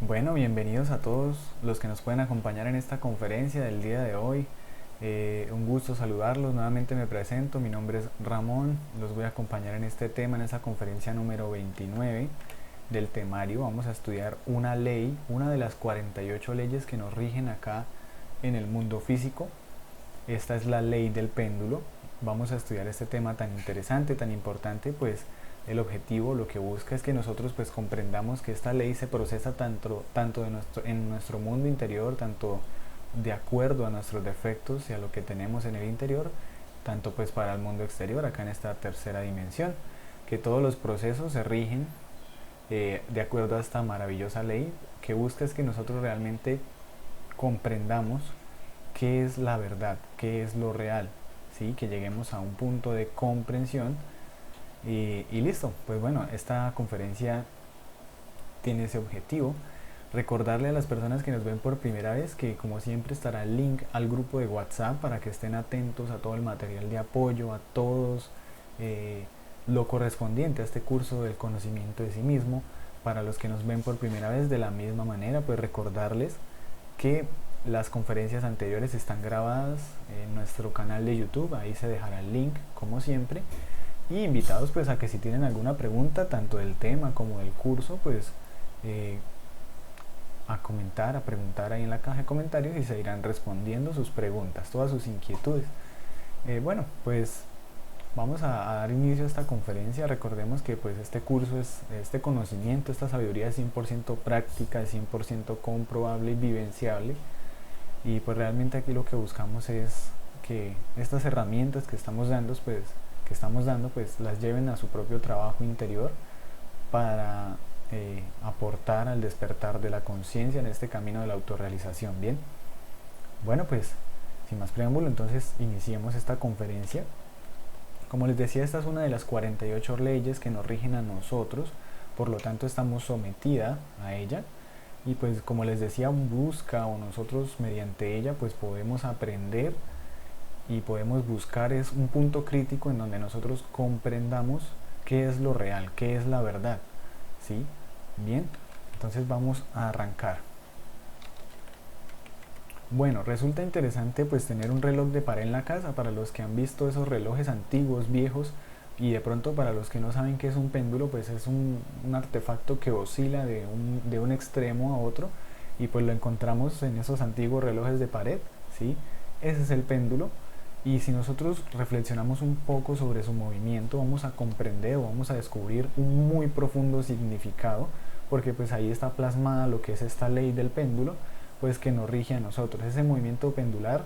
Bueno, bienvenidos a todos los que nos pueden acompañar en esta conferencia del día de hoy. Un gusto saludarlos, nuevamente me presento, mi nombre es Ramón, los voy a acompañar en este tema, en esta conferencia número 29 del temario. Vamos a estudiar una ley, una de las 48 leyes que nos rigen acá en el mundo físico. Esta es la ley del péndulo. Vamos a estudiar este tema tan interesante, tan importante, pues el objetivo, lo que busca es que nosotros pues comprendamos que esta ley se procesa tanto en nuestro mundo interior, tanto de acuerdo a nuestros defectos y a lo que tenemos en el interior, tanto pues para el mundo exterior, acá en esta tercera dimensión, que todos los procesos se rigen de acuerdo a esta maravillosa ley, que busca es que nosotros realmente comprendamos qué es la verdad, qué es lo real, ¿sí? Que lleguemos a un punto de comprensión y listo. Pues bueno, esta conferencia tiene ese objetivo. Recordarle a las personas que nos ven por primera vez que como siempre estará el link al grupo de WhatsApp para que estén atentos a todo el material de apoyo, a todos lo correspondiente a este curso del conocimiento de sí mismo. Para los que nos ven por primera vez, de la misma manera, pues recordarles que las conferencias anteriores están grabadas en nuestro canal de YouTube, ahí se dejará el link como siempre, y invitados pues a que si tienen alguna pregunta tanto del tema como del curso, pues eh, a comentar, a preguntar ahí en la caja de comentarios y se irán respondiendo sus preguntas, todas sus inquietudes. Bueno, pues vamos a dar inicio a esta conferencia. Recordemos que pues este curso es, este conocimiento, esta sabiduría es 100% práctica, es 100% comprobable y vivenciable. Y pues realmente aquí lo que buscamos es que estas herramientas que estamos dando, pues las lleven a su propio trabajo interior para aportar al despertar de la conciencia en este camino de la autorrealización. Bien, bueno, pues sin más preámbulo, entonces iniciemos esta conferencia. Como les decía, esta es una de las 48 leyes que nos rigen a nosotros, por lo tanto estamos sometida a ella. Y pues como les decía, busca o nosotros mediante ella pues podemos aprender y podemos buscar es un punto crítico en donde nosotros comprendamos qué es lo real, qué es la verdad. ¿Sí? Bien, entonces vamos a arrancar. Bueno, resulta interesante pues tener un reloj de pared en la casa para los que han visto esos relojes antiguos, viejos, y de pronto para los que no saben qué es un péndulo, pues es un artefacto que oscila de un extremo a otro, y pues lo encontramos en esos antiguos relojes de pared, ¿sí? Ese es el péndulo. Y si nosotros reflexionamos un poco sobre su movimiento, vamos a comprender o vamos a descubrir un muy profundo significado, porque pues ahí está plasmada lo que es esta ley del péndulo, pues que nos rige a nosotros. Ese movimiento pendular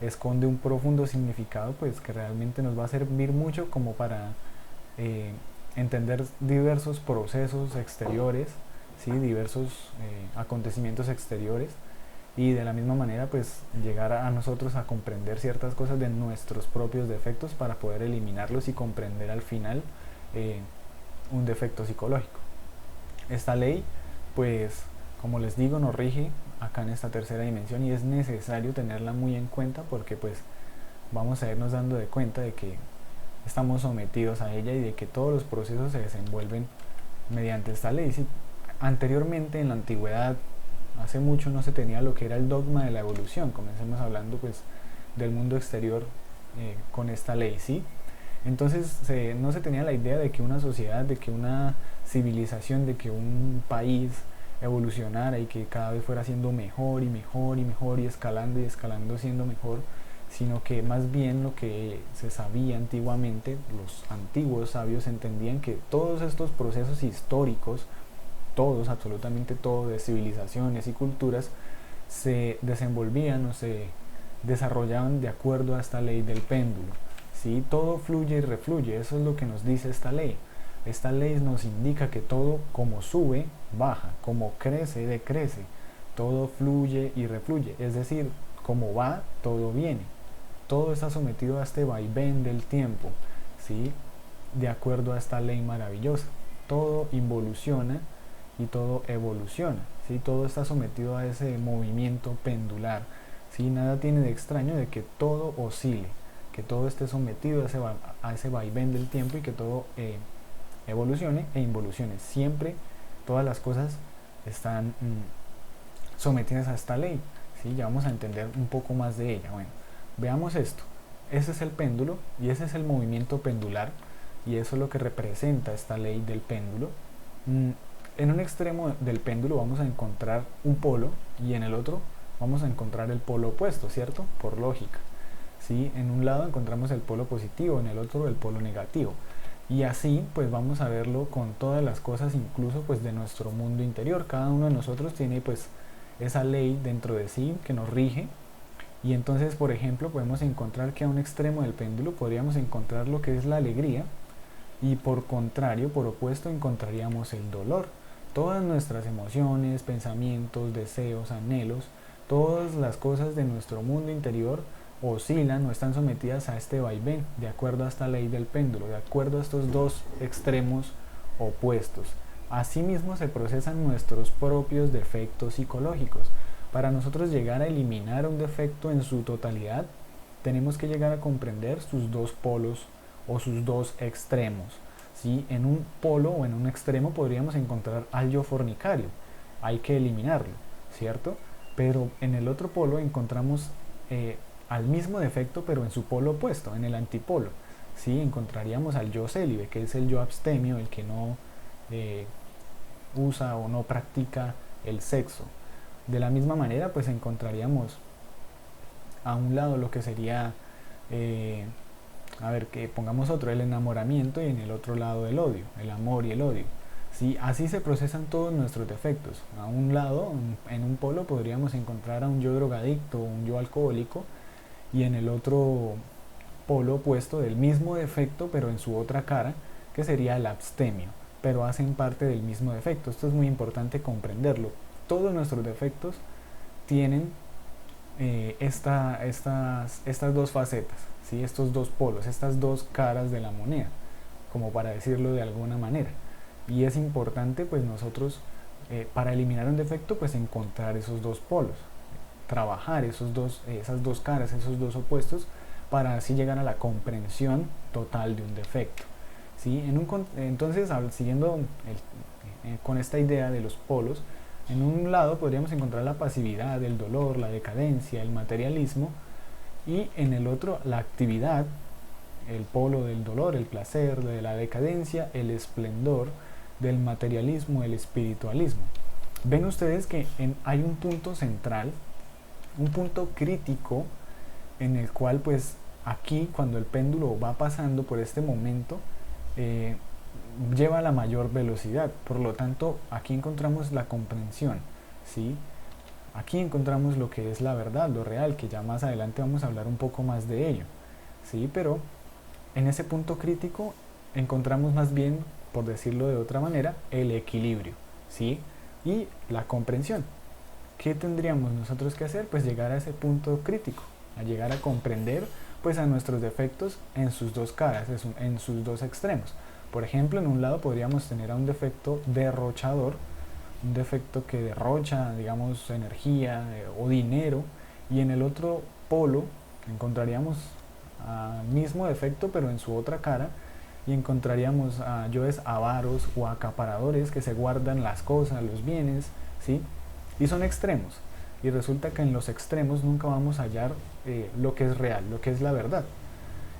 esconde un profundo significado, pues que realmente nos va a servir mucho como para eh, entender diversos procesos exteriores, ¿sí? Diversos acontecimientos exteriores, y de la misma manera pues llegar a nosotros a comprender ciertas cosas de nuestros propios defectos para poder eliminarlos y comprender al final eh, un defecto psicológico. Esta ley pues como les digo nos rige acá en esta tercera dimensión y es necesario tenerla muy en cuenta porque pues vamos a irnos dando de cuenta de que estamos sometidos a ella y de que todos los procesos se desenvuelven mediante esta ley. Si anteriormente en la antigüedad, hace mucho, no se tenía lo que era el dogma de la evolución. Comencemos hablando pues del mundo exterior con esta ley, ¿sí? Entonces no se tenía la idea de que una sociedad, de que una civilización, de que un país evolucionara y que cada vez fuera siendo mejor y mejor y mejor y escalando siendo mejor, sino que más bien lo que se sabía antiguamente, los antiguos sabios entendían que todos estos procesos históricos, todos, absolutamente todos, de civilizaciones y culturas, se desenvolvían o se desarrollaban de acuerdo a esta ley del péndulo. ¿Sí? Todo fluye y refluye, eso es lo que nos dice esta ley. Esta ley nos indica que todo como sube, baja, como crece, decrece, todo fluye y refluye, es decir, como va, todo viene. Todo está sometido a este vaivén del tiempo, ¿sí? De acuerdo a esta ley maravillosa. Todo involuciona y todo evoluciona, ¿sí? Todo está sometido a ese movimiento pendular, ¿sí? Nada tiene de extraño de que todo oscile, que todo esté sometido a ese vaivén del tiempo y que todo evolucione e involucione. Siempre todas las cosas están sometidas a esta ley, ¿sí? Ya vamos a entender un poco más de ella. Bueno, veamos esto. Ese es el péndulo y ese es el movimiento pendular, y eso es lo que representa esta ley del péndulo. En un extremo del péndulo vamos a encontrar un polo y en el otro vamos a encontrar el polo opuesto, ¿cierto? Por lógica. ¿Sí? En un lado encontramos el polo positivo, en el otro el polo negativo. Y así pues vamos a verlo con todas las cosas, incluso pues de nuestro mundo interior. Cada uno de nosotros tiene pues esa ley dentro de sí que nos rige. Y entonces, por ejemplo, podemos encontrar que a un extremo del péndulo podríamos encontrar lo que es la alegría, y por contrario, por opuesto, encontraríamos el dolor. Todas nuestras emociones, pensamientos, deseos, anhelos, todas las cosas de nuestro mundo interior oscilan o están sometidas a este vaivén, de acuerdo a esta ley del péndulo, de acuerdo a estos dos extremos opuestos. Asimismo se procesan nuestros propios defectos psicológicos. Para nosotros llegar a eliminar un defecto en su totalidad, tenemos que llegar a comprender sus dos polos o sus dos extremos. ¿Sí? En un polo o en un extremo podríamos encontrar al yo fornicario, hay que eliminarlo, ¿cierto? Pero en el otro polo encontramos al mismo defecto, pero en su polo opuesto, en el antipolo. ¿Sí? Encontraríamos al yo célibe, que es el yo abstemio, el que no usa o no practica el sexo. De la misma manera, pues encontraríamos a un lado lo que sería, a ver, que pongamos otro, el enamoramiento, y en el otro lado el odio, el amor y el odio. ¿Sí? Así se procesan todos nuestros defectos. A un lado, en un polo, podríamos encontrar a un yo drogadicto, un yo alcohólico, y en el otro polo opuesto del mismo defecto, pero en su otra cara, que sería el abstemio, pero hacen parte del mismo defecto. Esto es muy importante comprenderlo. Todos nuestros defectos tienen estas dos facetas, ¿sí? Estos dos polos, estas dos caras de la moneda, como para decirlo de alguna manera. Y es importante pues nosotros, para eliminar un defecto, pues encontrar esos dos polos, trabajar esas dos caras, esos dos opuestos, para así llegar a la comprensión total de un defecto. ¿Sí? Entonces, siguiendo con esta idea de los polos, en un lado podríamos encontrar la pasividad, el dolor, la decadencia, el materialismo, y en el otro la actividad, el polo del dolor, el placer, de la decadencia, el esplendor, del materialismo, el espiritualismo. Ven ustedes que hay un punto central, un punto crítico, en el cual pues aquí, cuando el péndulo va pasando por este momento, lleva la mayor velocidad. Por lo tanto, aquí encontramos la comprensión, ¿sí? Aquí encontramos lo que es la verdad, lo real, que ya más adelante vamos a hablar un poco más de ello, ¿sí? Pero en ese punto crítico encontramos más bien, por decirlo de otra manera, el equilibrio, ¿sí? Y la comprensión. ¿Qué tendríamos nosotros que hacer? Pues llegar a ese punto crítico, a llegar a comprender pues a nuestros defectos en sus dos caras, en sus dos extremos. Por ejemplo, en un lado podríamos tener a un defecto derrochador, un defecto que derrocha, digamos, energía o dinero, y en el otro polo encontraríamos al mismo defecto pero en su otra cara, y encontraríamos a yoes avaros o acaparadores que se guardan las cosas, los bienes, ¿sí? Y son extremos, y resulta que en los extremos nunca vamos a hallar lo que es real, lo que es la verdad.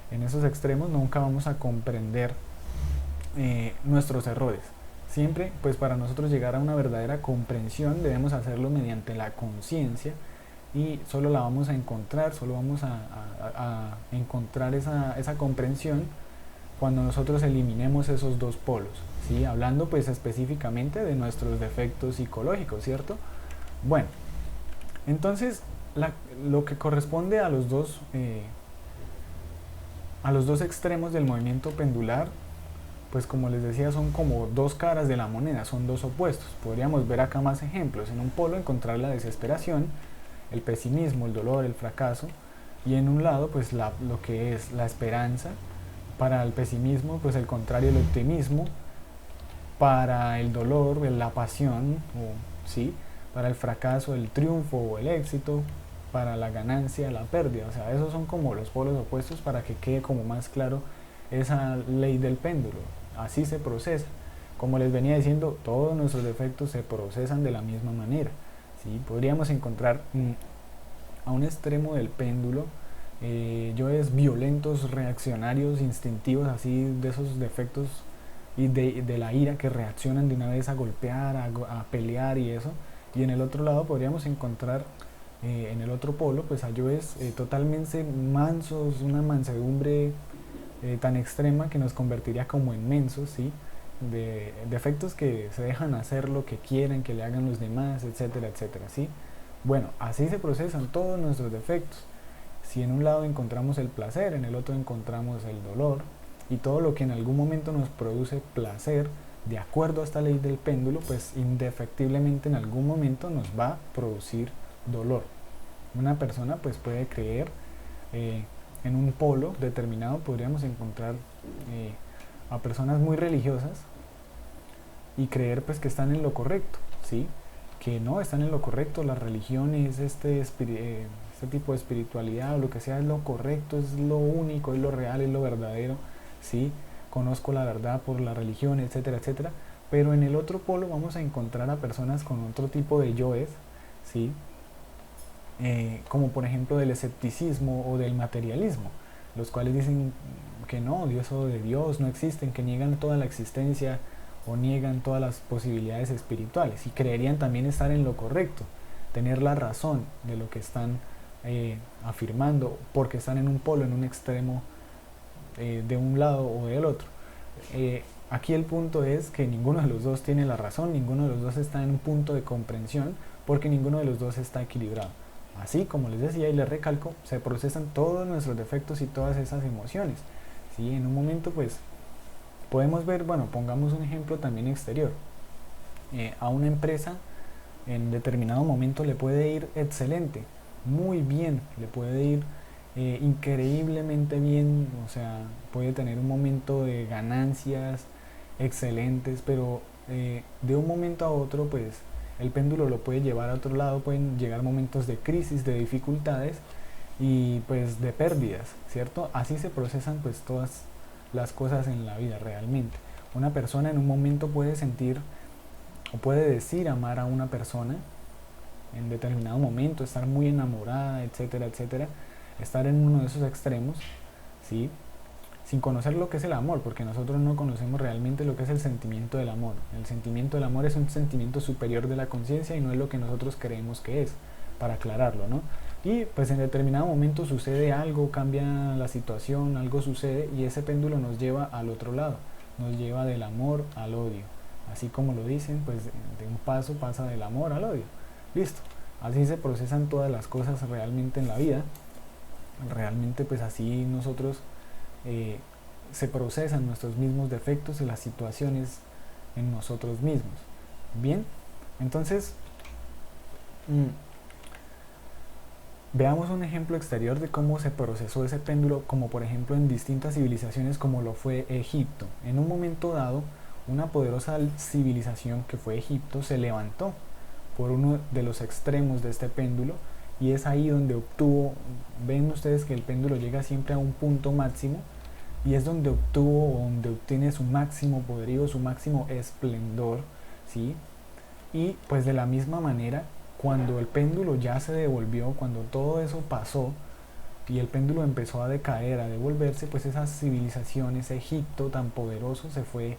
En esos extremos nunca vamos a comprender nuestros errores. Siempre, pues para nosotros llegar a una verdadera comprensión debemos hacerlo mediante la conciencia, y solo la vamos a encontrar, solo vamos a encontrar esa comprensión cuando nosotros eliminemos esos dos polos, ¿sí? Hablando pues específicamente de nuestros defectos psicológicos, ¿cierto? Bueno, entonces lo que corresponde a los dos extremos del movimiento pendular, pues como les decía, son como dos caras de la moneda, son dos opuestos. Podríamos ver acá más ejemplos. En un polo encontrar la desesperación, el pesimismo, el dolor, el fracaso, y en un lado pues lo que es la esperanza. Para el pesimismo pues el contrario, el optimismo. Para el dolor, la pasión, ¿sí? Para el fracaso, el triunfo o el éxito. Para la ganancia, la pérdida. O sea, esos son como los polos opuestos, para que quede como más claro esa ley del péndulo. Así se procesa. Como les venía diciendo, todos nuestros defectos se procesan de la misma manera, ¿sí? Podríamos encontrar a un extremo del péndulo yoes violentos, reaccionarios, instintivos, así de esos defectos y de la ira que reaccionan de una vez a golpear, a pelear y eso. Y en el otro lado podríamos encontrar, en el otro polo, pues a yoes totalmente mansos, una mansedumbre tan extrema que nos convertiría como en mensos, ¿sí? De defectos que se dejan hacer lo que quieren, que le hagan los demás, etcétera, etcétera, ¿sí? Bueno, así se procesan todos nuestros defectos. Si en un lado encontramos el placer, en el otro encontramos el dolor, y todo lo que en algún momento nos produce placer, de acuerdo a esta ley del péndulo, pues indefectiblemente en algún momento nos va a producir dolor. Una persona pues puede creer en un polo determinado, podríamos encontrar a personas muy religiosas y creer pues que están en lo correcto, ¿sí? Que no están en lo correcto, las religiones, este tipo de espiritualidad o lo que sea es lo correcto, es lo único, es lo real, es lo verdadero, ¿sí? Conozco la verdad por la religión, etcétera, etcétera. Pero en el otro polo vamos a encontrar a personas con otro tipo de yoes, ¿sí? Como por ejemplo del escepticismo o del materialismo, los cuales dicen que no, Dios o de Dios no existen, que niegan toda la existencia o niegan todas las posibilidades espirituales y creerían también estar en lo correcto, tener la razón de lo que están afirmando, porque están en un polo, en un extremo de un lado o del otro. Aquí el punto es que ninguno de los dos tiene la razón, ninguno de los dos está en un punto de comprensión, porque ninguno de los dos está equilibrado. Así como les decía y les recalco, se procesan todos nuestros defectos y todas esas emociones. ¿Sí? En un momento pues podemos ver, bueno, pongamos un ejemplo también exterior. A una empresa en determinado momento le puede ir excelente, muy bien, le puede ir increíblemente bien, o sea, puede tener un momento de ganancias excelentes, pero de un momento a otro, pues el péndulo lo puede llevar a otro lado, pueden llegar momentos de crisis, de dificultades y pues de pérdidas, ¿cierto? Así se procesan pues todas las cosas en la vida realmente. Una persona en un momento puede sentir o puede decir amar a una persona en determinado momento, estar muy enamorada, etcétera, etcétera, estar en uno de esos extremos, ¿sí? Sin conocer lo que es el amor, porque nosotros no conocemos realmente lo que es el sentimiento del amor. El sentimiento del amor es un sentimiento superior de la conciencia y no es lo que nosotros creemos que es, para aclararlo, ¿no? Y pues en determinado momento sucede algo, cambia la situación, algo sucede y ese péndulo nos lleva al otro lado, nos lleva del amor al odio. Así como lo dicen, pues de un paso pasa del amor al odio. Listo. Así se procesan todas las cosas realmente en la vida. Realmente pues así nosotros se procesan nuestros mismos defectos y las situaciones en nosotros mismos. Bien, entonces veamos un ejemplo exterior de cómo se procesó ese péndulo, como por ejemplo en distintas civilizaciones como lo fue Egipto. En un momento dado, una poderosa civilización que fue Egipto se levantó por uno de los extremos de este péndulo y es ahí donde obtuvo, ven ustedes que el péndulo llega siempre a un punto máximo y es donde obtuvo, donde obtiene su máximo poderío, su máximo esplendor, ¿sí? Y pues de la misma manera, cuando el péndulo ya se devolvió, cuando todo eso pasó y el péndulo empezó a decaer, a devolverse, pues esas civilizaciones, Egipto tan poderoso, fue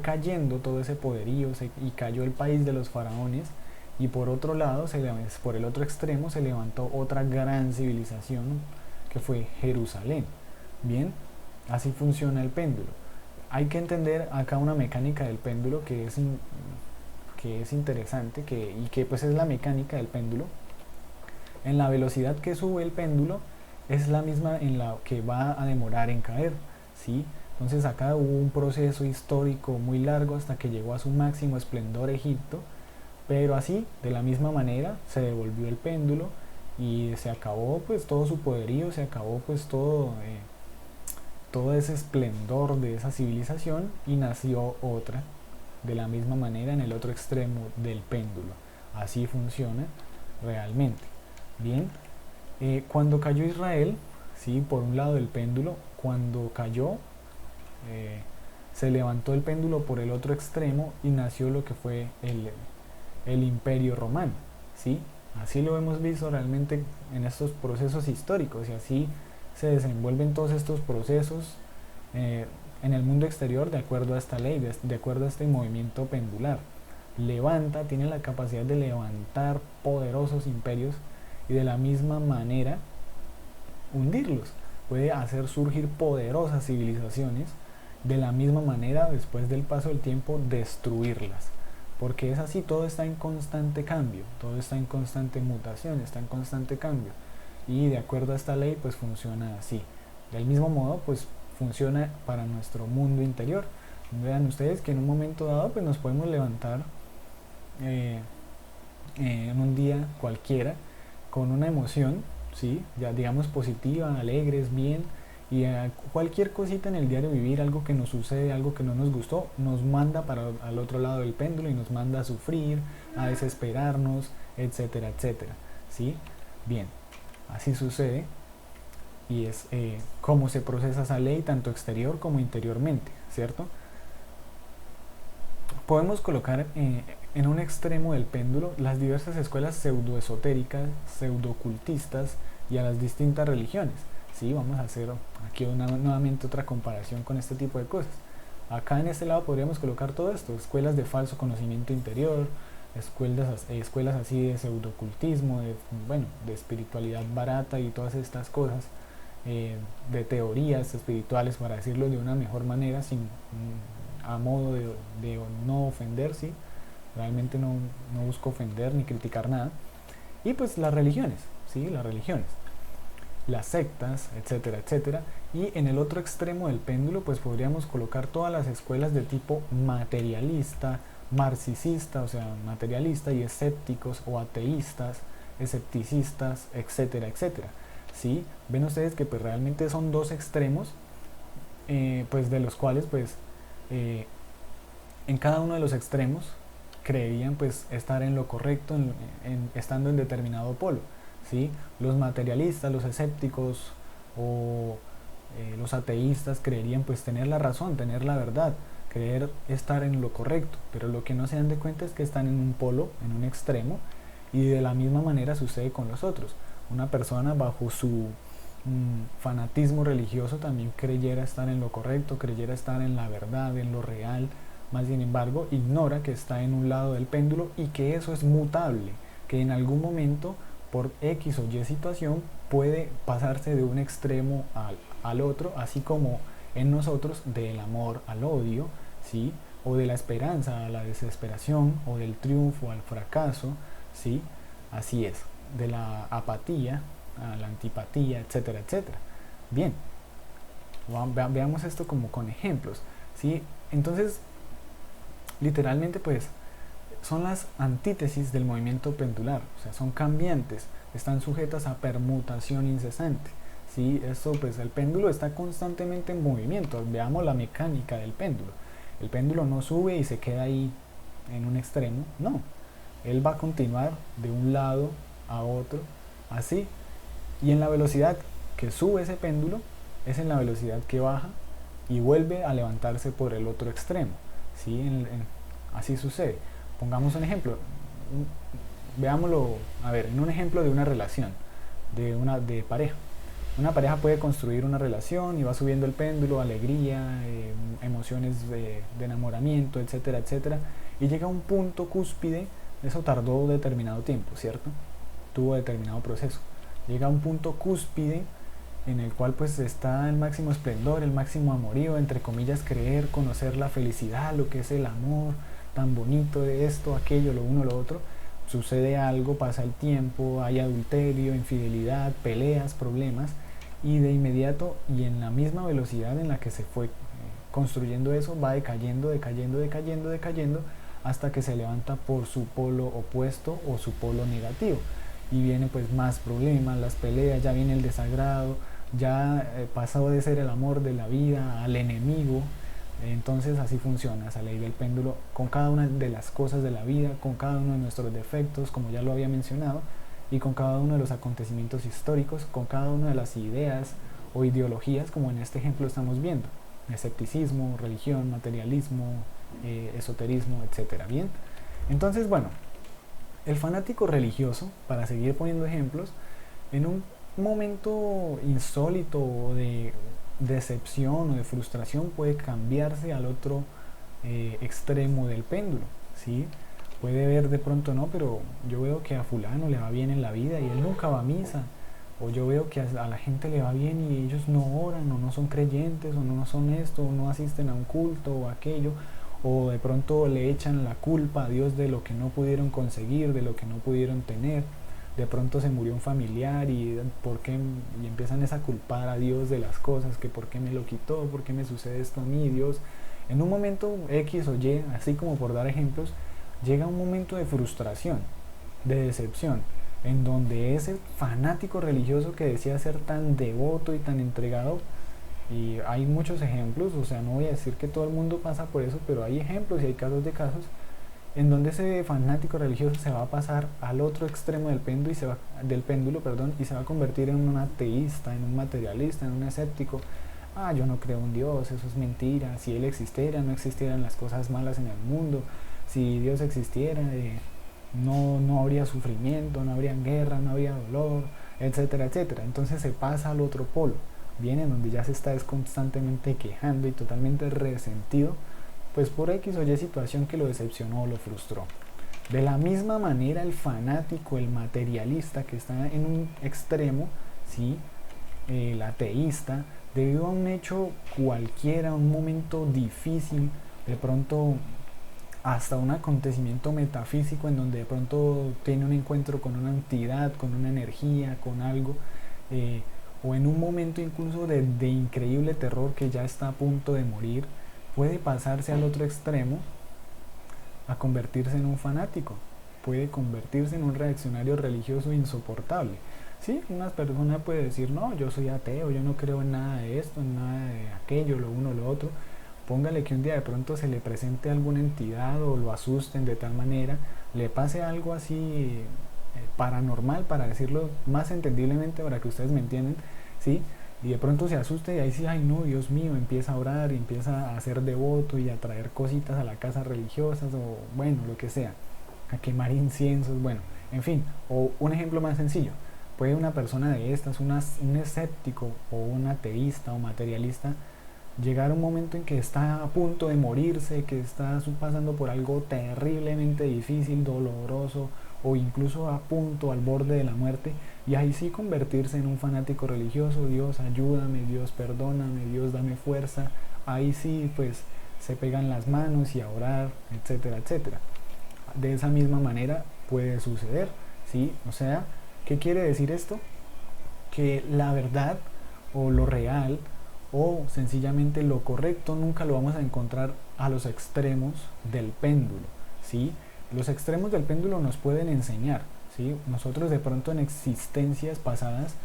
cayendo todo ese poderío y cayó el país de los faraones y por otro lado, por el otro extremo se levantó otra gran civilización que fue Jerusalén. Bien, así funciona el péndulo. Hay que entender acá una mecánica del péndulo que es interesante y que pues es la mecánica del péndulo. En la velocidad que sube el péndulo es la misma en la que va a demorar en caer, ¿sí? Entonces acá hubo un proceso histórico muy largo hasta que llegó a su máximo esplendor Egipto, pero así, de la misma manera, se devolvió el péndulo y se acabó pues todo su poderío, se acabó pues todo ese esplendor de esa civilización y nació otra de la misma manera en el otro extremo del péndulo. Así funciona realmente. Bien, cuando cayó Israel, ¿sí? Por un lado del péndulo, cuando cayó, se levantó el péndulo por el otro extremo y nació lo que fue el Imperio Romano, ¿sí? Así lo hemos visto realmente en estos procesos históricos y así se desenvuelven todos estos procesos en el mundo exterior de acuerdo a esta ley, de acuerdo a este movimiento pendular. Tiene la capacidad de levantar poderosos imperios y de la misma manera hundirlos. Puede hacer surgir poderosas civilizaciones, de la misma manera después del paso del tiempo destruirlas. Porque es así, todo está en constante cambio, todo está en constante mutación, está en constante cambio. Y de acuerdo a esta ley pues funciona así. Del mismo modo pues funciona para nuestro mundo interior. Vean ustedes que en un momento dado pues nos podemos levantar en un día cualquiera con una emoción, ¿sí? Ya digamos positiva, alegres, bien, y cualquier cosita en el diario vivir, algo que nos sucede, algo que no nos gustó, nos manda para al otro lado del péndulo y nos manda a sufrir, a desesperarnos, etcétera, etcétera, ¿sí? Bien, así sucede y es cómo se procesa esa ley tanto exterior como interiormente, ¿cierto? Podemos colocar en un extremo del péndulo las diversas escuelas pseudoesotéricas, pseudocultistas y a las distintas religiones. Sí, vamos a hacer aquí nuevamente otra comparación con este tipo de cosas. Acá en este lado podríamos colocar todo esto, escuelas de falso conocimiento interior, escuelas así de pseudocultismo, de espiritualidad barata y todas estas cosas, de teorías espirituales, para decirlo de una mejor manera, a modo de no ofender, ¿sí? Realmente no busco ofender ni criticar nada. Y pues las religiones, ¿sí? Las religiones, las sectas, etcétera, etcétera. Y en el otro extremo del péndulo pues podríamos colocar todas las escuelas de tipo materialista, marxista, o sea, materialista, y escépticos o ateístas, escepticistas, etcétera, etcétera. ¿Sí? Ven ustedes que pues realmente son dos extremos, pues de los cuales pues en cada uno de los extremos creerían pues estar en lo correcto, estando en determinado polo, ¿sí? Los materialistas, los escépticos o los ateístas creerían pues tener la razón, tener la verdad, creer estar en lo correcto, pero lo que no se dan de cuenta es que están en un polo, en un extremo, y de la misma manera sucede con los otros. Una persona bajo su fanatismo religioso también creyera estar en lo correcto, creyera estar en la verdad, en lo real, más sin embargo ignora que está en un lado del péndulo y que eso es mutable, que en algún momento por X o Y situación puede pasarse de un extremo al otro, así como en nosotros del amor al odio, ¿sí? O de la esperanza a la desesperación, o del triunfo al fracaso, ¿sí? Así es, de la apatía a la antipatía, etcétera, etcétera. Bien, veamos esto como con ejemplos, ¿sí? Entonces, literalmente pues son las antítesis del movimiento pendular, o sea, son cambiantes, están sujetas a permutación incesante, ¿sí? Esto pues el péndulo está constantemente en movimiento. Veamos la mecánica del péndulo. El péndulo no sube y se queda ahí en un extremo, no, él va a continuar de un lado a otro, así, y en la velocidad que sube ese péndulo es en la velocidad que baja y vuelve a levantarse por el otro extremo, ¿sí? Así sucede. Pongamos un ejemplo, veámoslo, a ver, en un ejemplo de una relación, de pareja. Una pareja puede construir una relación y va subiendo el péndulo, alegría, emociones de enamoramiento, etcétera, etcétera, y llega a un punto cúspide. Eso tardó determinado tiempo, ¿cierto? Tuvo determinado proceso. Llega a un punto cúspide en el cual pues está el máximo esplendor, el máximo amorío, entre comillas, creer, conocer la felicidad, lo que es el amor, tan bonito de esto, aquello, lo uno, lo otro. Sucede algo, pasa el tiempo, hay adulterio, infidelidad, peleas, problemas, y de inmediato y en la misma velocidad en la que se fue construyendo eso, va decayendo, decayendo, decayendo, decayendo, hasta que se levanta por su polo opuesto o su polo negativo. Y viene pues más problemas, las peleas, ya viene el desagrado, ya pasó de ser el amor de la vida al enemigo. Entonces así funciona esa ley del péndulo con cada una de las cosas de la vida, con cada uno de nuestros defectos, como ya lo había mencionado, y con cada uno de los acontecimientos históricos, con cada una de las ideas o ideologías, como en este ejemplo estamos viendo. escepticismo, religión, materialismo, esoterismo, etcétera. Bien, entonces, bueno, el fanático religioso, para seguir poniendo ejemplos, en un momento insólito o de decepción o de frustración puede cambiarse al otro extremo del péndulo, ¿sí? Puede ver de pronto, no, pero yo veo que a fulano le va bien en la vida y él nunca va a misa, o yo veo que a la gente le va bien y ellos no oran, o no son creyentes, o no son esto, o no asisten a un culto o aquello, o de pronto le echan la culpa a Dios de lo que no pudieron conseguir, de lo que no pudieron tener. De pronto se murió un familiar y, y empiezan a culpar a Dios de las cosas, que por qué me lo quitó, por qué me sucede esto a mí, Dios. En un momento X o Y, así como por dar ejemplos, llega un momento de frustración, de decepción, en donde ese fanático religioso que decía ser tan devoto y tan entregado, y hay muchos ejemplos, o sea, no voy a decir que todo el mundo pasa por eso, pero hay ejemplos y hay casos de casos en donde ese fanático religioso se va a pasar al otro extremo del péndulo, perdón, y se va a convertir en un ateísta, en un materialista, en un escéptico. Ah, yo no creo en Dios, eso es mentira. Si Él existiera, no existieran las cosas malas en el mundo. Si Dios existiera, no habría sufrimiento, no habría guerra, no habría dolor, etcétera, etcétera. Entonces se pasa al otro polo, viene en donde ya se está constantemente quejando y totalmente resentido, pues por X o Y situación que lo decepcionó o lo frustró. De la misma manera el fanático, el materialista que está en un extremo, ¿sí? El ateísta, debido a un hecho cualquiera, un momento difícil, de pronto hasta un acontecimiento metafísico en donde de pronto tiene un encuentro con una entidad, con una energía, con algo, o en un momento incluso de increíble terror que ya está a punto de morir, puede pasarse al otro extremo a convertirse en un fanático, puede convertirse en un reaccionario religioso insoportable. Sí, una persona puede decir, no, yo soy ateo, yo no creo en nada de esto, en nada de aquello, lo uno, lo otro. Póngale que un día de pronto se le presente alguna entidad o lo asusten de tal manera, le pase algo así paranormal, para decirlo más entendiblemente para que ustedes me entiendan, ¿sí? Y de pronto se asusta y ahí sí, ay no, Dios mío, empieza a orar y empieza a ser devoto y a traer cositas a la casa religiosas o bueno, lo que sea, a quemar inciensos, bueno, en fin. O un ejemplo más sencillo, puede una persona de estas, un escéptico o un ateísta o materialista, llegar a un momento en que está a punto de morirse, que está pasando por algo terriblemente difícil, doloroso, o incluso a punto, al borde de la muerte, y ahí sí convertirse en un fanático religioso. Dios ayúdame, Dios perdóname, Dios dame fuerza. Ahí sí pues se pegan las manos y a orar, etcétera, etcétera. De esa misma manera puede suceder, ¿sí? O sea, ¿qué quiere decir esto? Que la verdad o lo real o sencillamente lo correcto nunca lo vamos a encontrar a los extremos del péndulo, ¿sí? Los extremos del péndulo nos pueden enseñar, ¿sí? Nosotros de pronto en existencias pasadas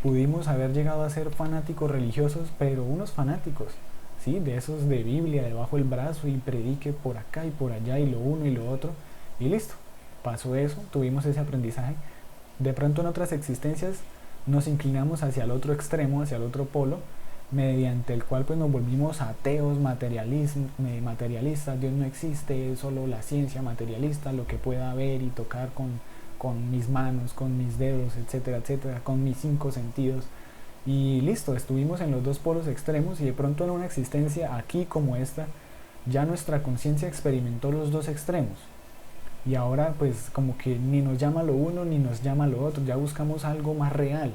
pudimos haber llegado a ser fanáticos religiosos, pero unos fanáticos, ¿sí? De esos de Biblia debajo del brazo y predique por acá y por allá y lo uno y lo otro y listo, pasó eso, tuvimos ese aprendizaje. De pronto en otras existencias nos inclinamos hacia el otro extremo, hacia el otro polo, mediante el cual pues nos volvimos ateos, materialistas, Dios no existe, es solo la ciencia materialista, lo que pueda ver y tocar con mis manos, con mis dedos, etcétera, etcétera, con mis 5 sentidos. Y listo, estuvimos en los dos polos extremos y de pronto en una existencia aquí como esta, ya nuestra conciencia experimentó los dos extremos. Y ahora pues como que ni nos llama lo uno ni nos llama lo otro, ya buscamos algo más real.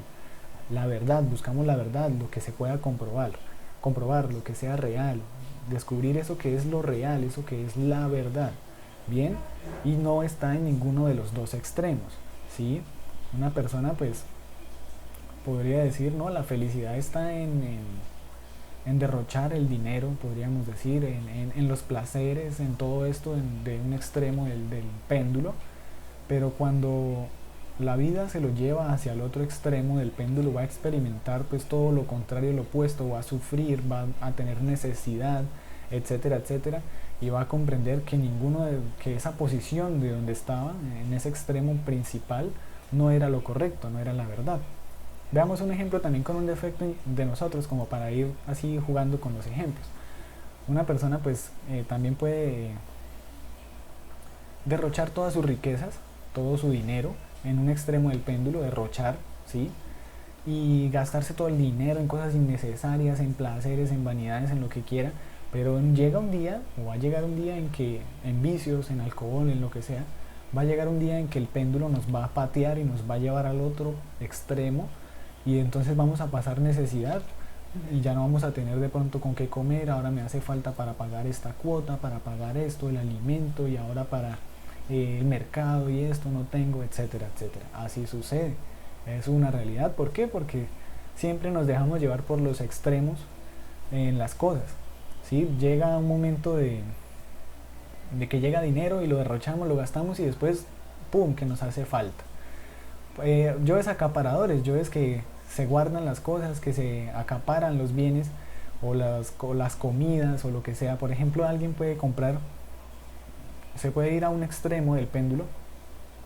La verdad, buscamos la verdad, lo que se pueda comprobar, lo que sea real, descubrir eso que es lo real, eso que es la verdad, ¿bien? Y no está en ninguno de los dos extremos, ¿sí? Una persona pues podría decir, no, la felicidad está en derrochar el dinero, podríamos decir, en los placeres, en todo esto, de un extremo del péndulo, pero cuando la vida se lo lleva hacia el otro extremo del péndulo, va a experimentar pues todo lo contrario, lo opuesto, va a sufrir, va a tener necesidad, etcétera, etcétera, y va a comprender que que esa posición de donde estaba, en ese extremo principal, no era lo correcto, no era la verdad. Veamos un ejemplo también con un defecto de nosotros, como para ir así jugando con los ejemplos. Una persona pues también puede derrochar todas sus riquezas, todo su dinero, en un extremo del péndulo, derrochar, ¿sí? Y gastarse todo el dinero en cosas innecesarias, en placeres, en vanidades, en lo que quiera, pero llega un día, o va a llegar un día en que, en vicios, en alcohol, en lo que sea, va a llegar un día en que el péndulo nos va a patear y nos va a llevar al otro extremo, y entonces vamos a pasar necesidad y ya no vamos a tener de pronto con qué comer. Ahora me hace falta para pagar esta cuota, para pagar esto, el alimento, y ahora para el mercado y esto no tengo, etcétera, etcétera. Así sucede, es una realidad. ¿Por qué? Porque siempre nos dejamos llevar por los extremos en las cosas, ¿sí? Llega un momento de que llega dinero y lo derrochamos, lo gastamos y después, ¡pum!, que nos hace falta. Yo es acaparadores, yo es que se guardan las cosas, que se acaparan los bienes o las comidas o lo que sea. Por ejemplo, alguien puede comprar, se puede ir a un extremo del péndulo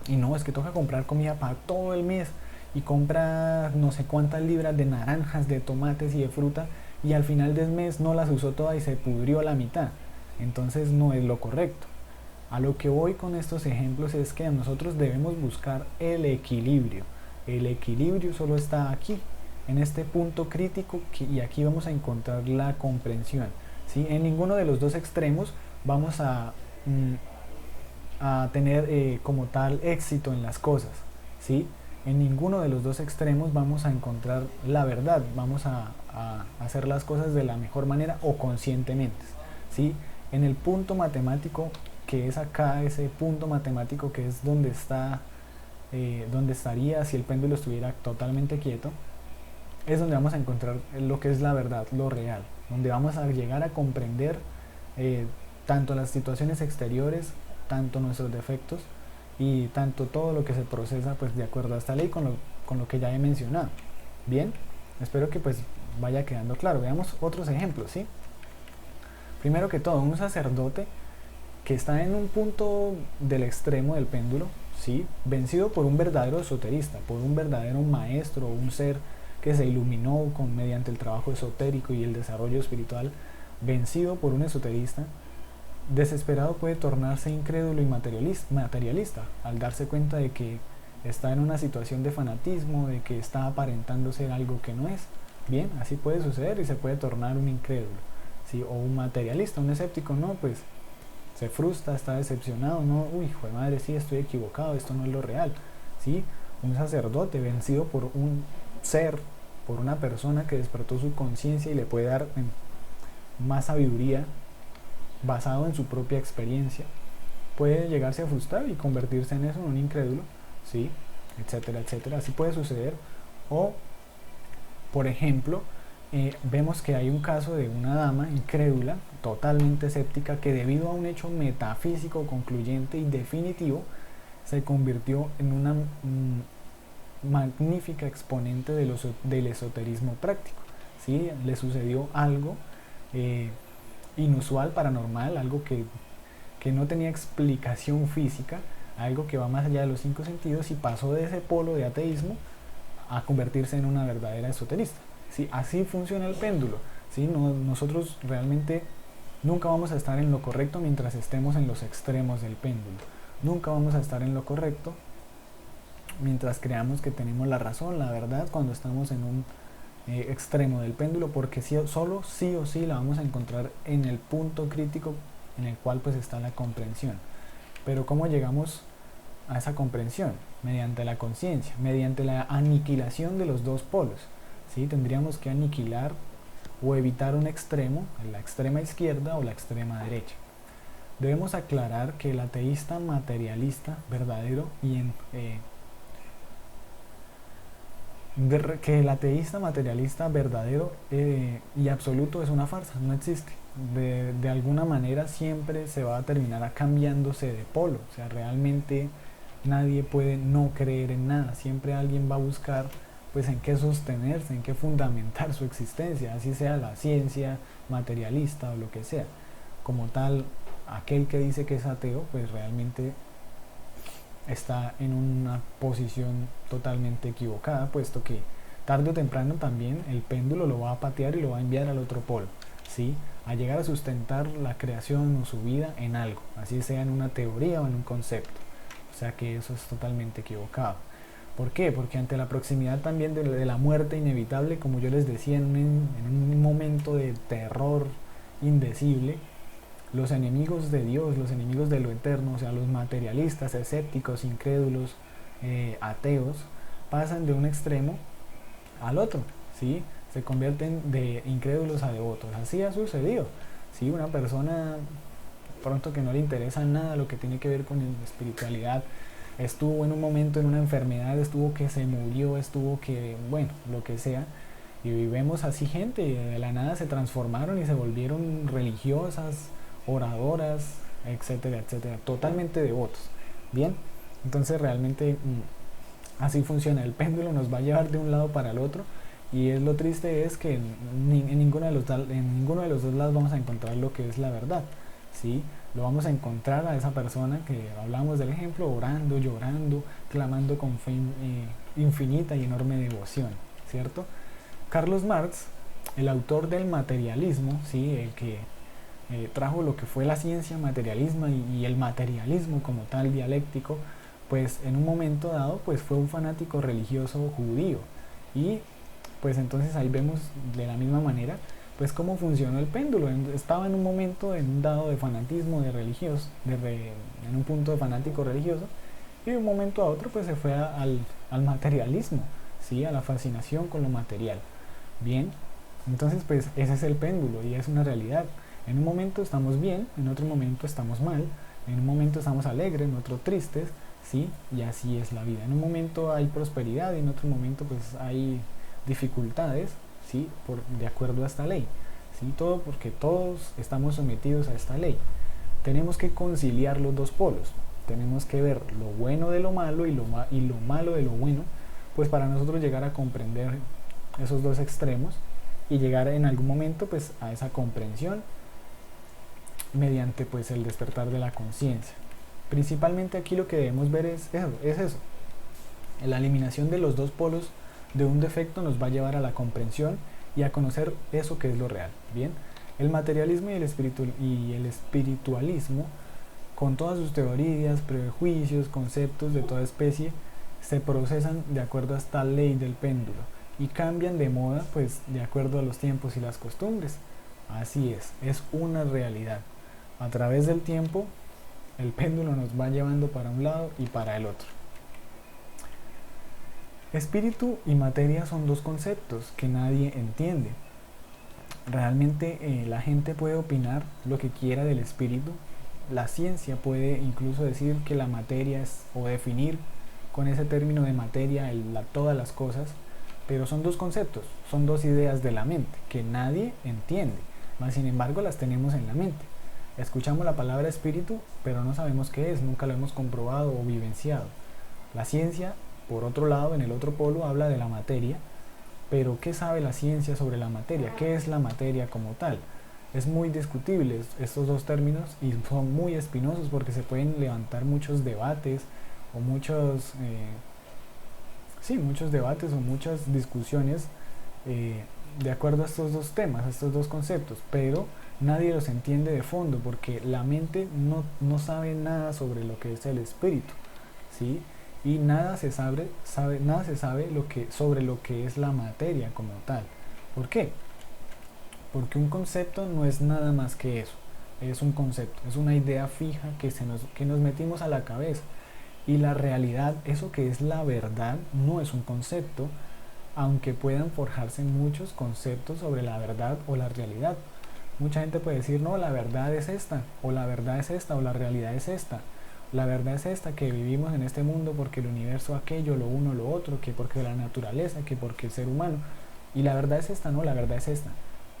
y no, es que toca comprar comida para todo el mes y compra no sé cuántas libras de naranjas, de tomates y de fruta, y al final del mes no las usó todas y se pudrió a la mitad. Entonces no es lo correcto. A lo que voy con estos ejemplos es que nosotros debemos buscar el equilibrio. El equilibrio solo está aquí, en este punto crítico, y aquí vamos a encontrar la comprensión, ¿sí? En ninguno de los dos extremos vamos a tener como tal éxito en las cosas, ¿sí? En ninguno de los dos extremos vamos a encontrar la verdad, vamos a hacer las cosas de la mejor manera o conscientemente, ¿sí? En el punto matemático, que es acá, ese punto matemático que es donde está, donde estaría si el péndulo estuviera totalmente quieto, es donde vamos a encontrar lo que es la verdad, lo real, donde vamos a llegar a comprender eh, tanto las situaciones exteriores, tanto nuestros defectos y tanto todo lo que se procesa pues de acuerdo a esta ley con lo que ya he mencionado. Bien, espero que pues vaya quedando claro. Veamos otros ejemplos, ¿sí? Primero que todo, un sacerdote que está en un punto del extremo del péndulo, ¿sí? Vencido por un verdadero esoterista, por un verdadero maestro, un ser que se iluminó mediante el trabajo esotérico y el desarrollo espiritual, vencido por un esoterista, desesperado puede tornarse incrédulo y materialista al darse cuenta de que está en una situación de fanatismo, de que está aparentando ser algo que no es. Bien, así puede suceder y se puede tornar un incrédulo, ¿sí? O un materialista, un escéptico, no, pues se frustra, está decepcionado, no, uy, hijo de madre, sí, estoy equivocado, esto no es lo real, ¿sí? Un sacerdote vencido por un ser, por una persona que despertó su conciencia y le puede dar más sabiduría basado en su propia experiencia, puede llegarse a frustrar y convertirse en eso, en un incrédulo, ¿sí? Etcétera, etcétera. Así puede suceder. O, por ejemplo, vemos que hay un caso de una dama incrédula, totalmente escéptica, que debido a un hecho metafísico concluyente y definitivo, se convirtió en una magnífica exponente del esoterismo práctico, ¿sí? Le sucedió algo inusual, paranormal, algo que no tenía explicación física, algo que va más allá de los 5 sentidos, y pasó de ese polo de ateísmo a convertirse en una verdadera esoterista, ¿sí? Así funciona el péndulo, ¿sí? Nosotros realmente nunca vamos a estar en lo correcto mientras estemos en los extremos del péndulo. Nunca vamos a estar en lo correcto mientras creamos que tenemos la razón, la verdad, cuando estamos en un extremo del péndulo, porque solo sí o sí la vamos a encontrar en el punto crítico en el cual pues está la comprensión. Pero ¿cómo llegamos a esa comprensión? Mediante la conciencia, mediante la aniquilación de los dos polos, ¿sí? Tendríamos que aniquilar o evitar un extremo, la extrema izquierda o la extrema derecha. Debemos aclarar que el ateísta materialista verdadero que el ateísta materialista verdadero y absoluto es una farsa, no existe. De alguna manera siempre se va a terminar cambiándose de polo, o sea, realmente nadie puede no creer en nada, siempre alguien va a buscar pues en qué sostenerse, en qué fundamentar su existencia, así sea la ciencia materialista o lo que sea. Como tal, aquel que dice que es ateo, pues realmente está en una posición totalmente equivocada, puesto que tarde o temprano también el péndulo lo va a patear y lo va a enviar al otro polo, ¿sí? A llegar a sustentar la creación o su vida en algo, así sea en una teoría o en un concepto. O sea que eso es totalmente equivocado. ¿Por qué? Porque ante la proximidad también de la muerte inevitable, como yo les decía, en un momento de terror indecible, los enemigos de Dios, los enemigos de lo eterno, o sea, los materialistas, escépticos, incrédulos, ateos, pasan de un extremo al otro, ¿sí? Se convierten de incrédulos a devotos. Así ha sucedido, ¿sí? Una persona pronto que no le interesa nada lo que tiene que ver con la espiritualidad, estuvo en un momento en una enfermedad, estuvo que se murió, estuvo que, bueno, lo que sea, y vemos así gente, y de la nada se transformaron y se volvieron religiosas, oradoras, etcétera, etcétera, totalmente devotos. Bien, entonces realmente así funciona, el péndulo nos va a llevar de un lado para el otro, y es lo triste es que en ninguno de los dos lados vamos a encontrar lo que es la verdad, ¿sí? Lo vamos a encontrar a esa persona que hablamos del ejemplo, orando, llorando, clamando con fe infinita y enorme devoción, ¿cierto? Carlos Marx, el autor del materialismo, ¿sí? El que trajo lo que fue la ciencia materialismo y el materialismo como tal dialéctico, pues en un momento dado pues fue un fanático religioso judío, y pues entonces ahí vemos de la misma manera pues cómo funcionó el péndulo. Estaba en un momento en un dado de fanatismo de religioso, en un punto de fanático religioso, y de un momento a otro pues se fue al materialismo, ¿sí? A la fascinación con lo material. Bien, entonces pues ese es el péndulo y es una realidad. En un momento estamos bien, en otro momento estamos mal, en un momento estamos alegres, en otro tristes, ¿sí? Y así es la vida. En un momento hay prosperidad y en otro momento pues hay dificultades, ¿sí? De acuerdo a esta ley, ¿sí? Todo porque todos estamos sometidos a esta ley. Tenemos que conciliar los dos polos, tenemos que ver lo bueno de lo malo y lo malo de lo bueno, pues para nosotros llegar a comprender esos dos extremos y llegar en algún momento pues a esa comprensión mediante pues el despertar de la conciencia. Principalmente aquí lo que debemos ver es eso. La eliminación de los dos polos de un defecto nos va a llevar a la comprensión y a conocer eso que es lo real. Bien, el materialismo y el espiritualismo, con todas sus teorías, prejuicios, conceptos de toda especie, se procesan de acuerdo a esta ley del péndulo y cambian de moda pues de acuerdo a los tiempos y las costumbres. Así es una realidad. A través del tiempo el péndulo nos va llevando para un lado y para el otro. Espíritu y materia son dos conceptos que nadie entiende. Realmente la gente puede opinar lo que quiera del espíritu. La ciencia puede incluso decir que la materia es, o definir con ese término de materia todas las cosas, pero son dos conceptos, son dos ideas de la mente que nadie entiende, mas sin embargo las tenemos en la mente. Escuchamos la palabra espíritu, pero no sabemos qué es, nunca lo hemos comprobado o vivenciado. La ciencia, por otro lado, en el otro polo, habla de la materia, pero ¿qué sabe la ciencia sobre la materia? ¿Qué es la materia como tal? Es muy discutible estos dos términos y son muy espinosos porque se pueden levantar muchos debates o muchos debates o muchas discusiones de acuerdo a estos dos temas, a estos dos conceptos, pero nadie los entiende de fondo porque la mente no sabe nada sobre lo que es el espíritu, ¿sí? Y nada se sabe sobre lo que es la materia como tal. ¿Por qué? Porque un concepto no es nada más que eso, es un concepto, es una idea fija que nos metimos a la cabeza. Y la realidad, eso que es la verdad, no es un concepto, aunque puedan forjarse muchos conceptos sobre la verdad o la realidad. Mucha gente puede decir, no, la verdad es esta, o la verdad es esta, o la realidad es esta. La verdad es esta, que vivimos en este mundo porque el universo aquello, lo uno, lo otro, que porque la naturaleza, que porque el ser humano. Y la verdad es esta, no, la verdad es esta.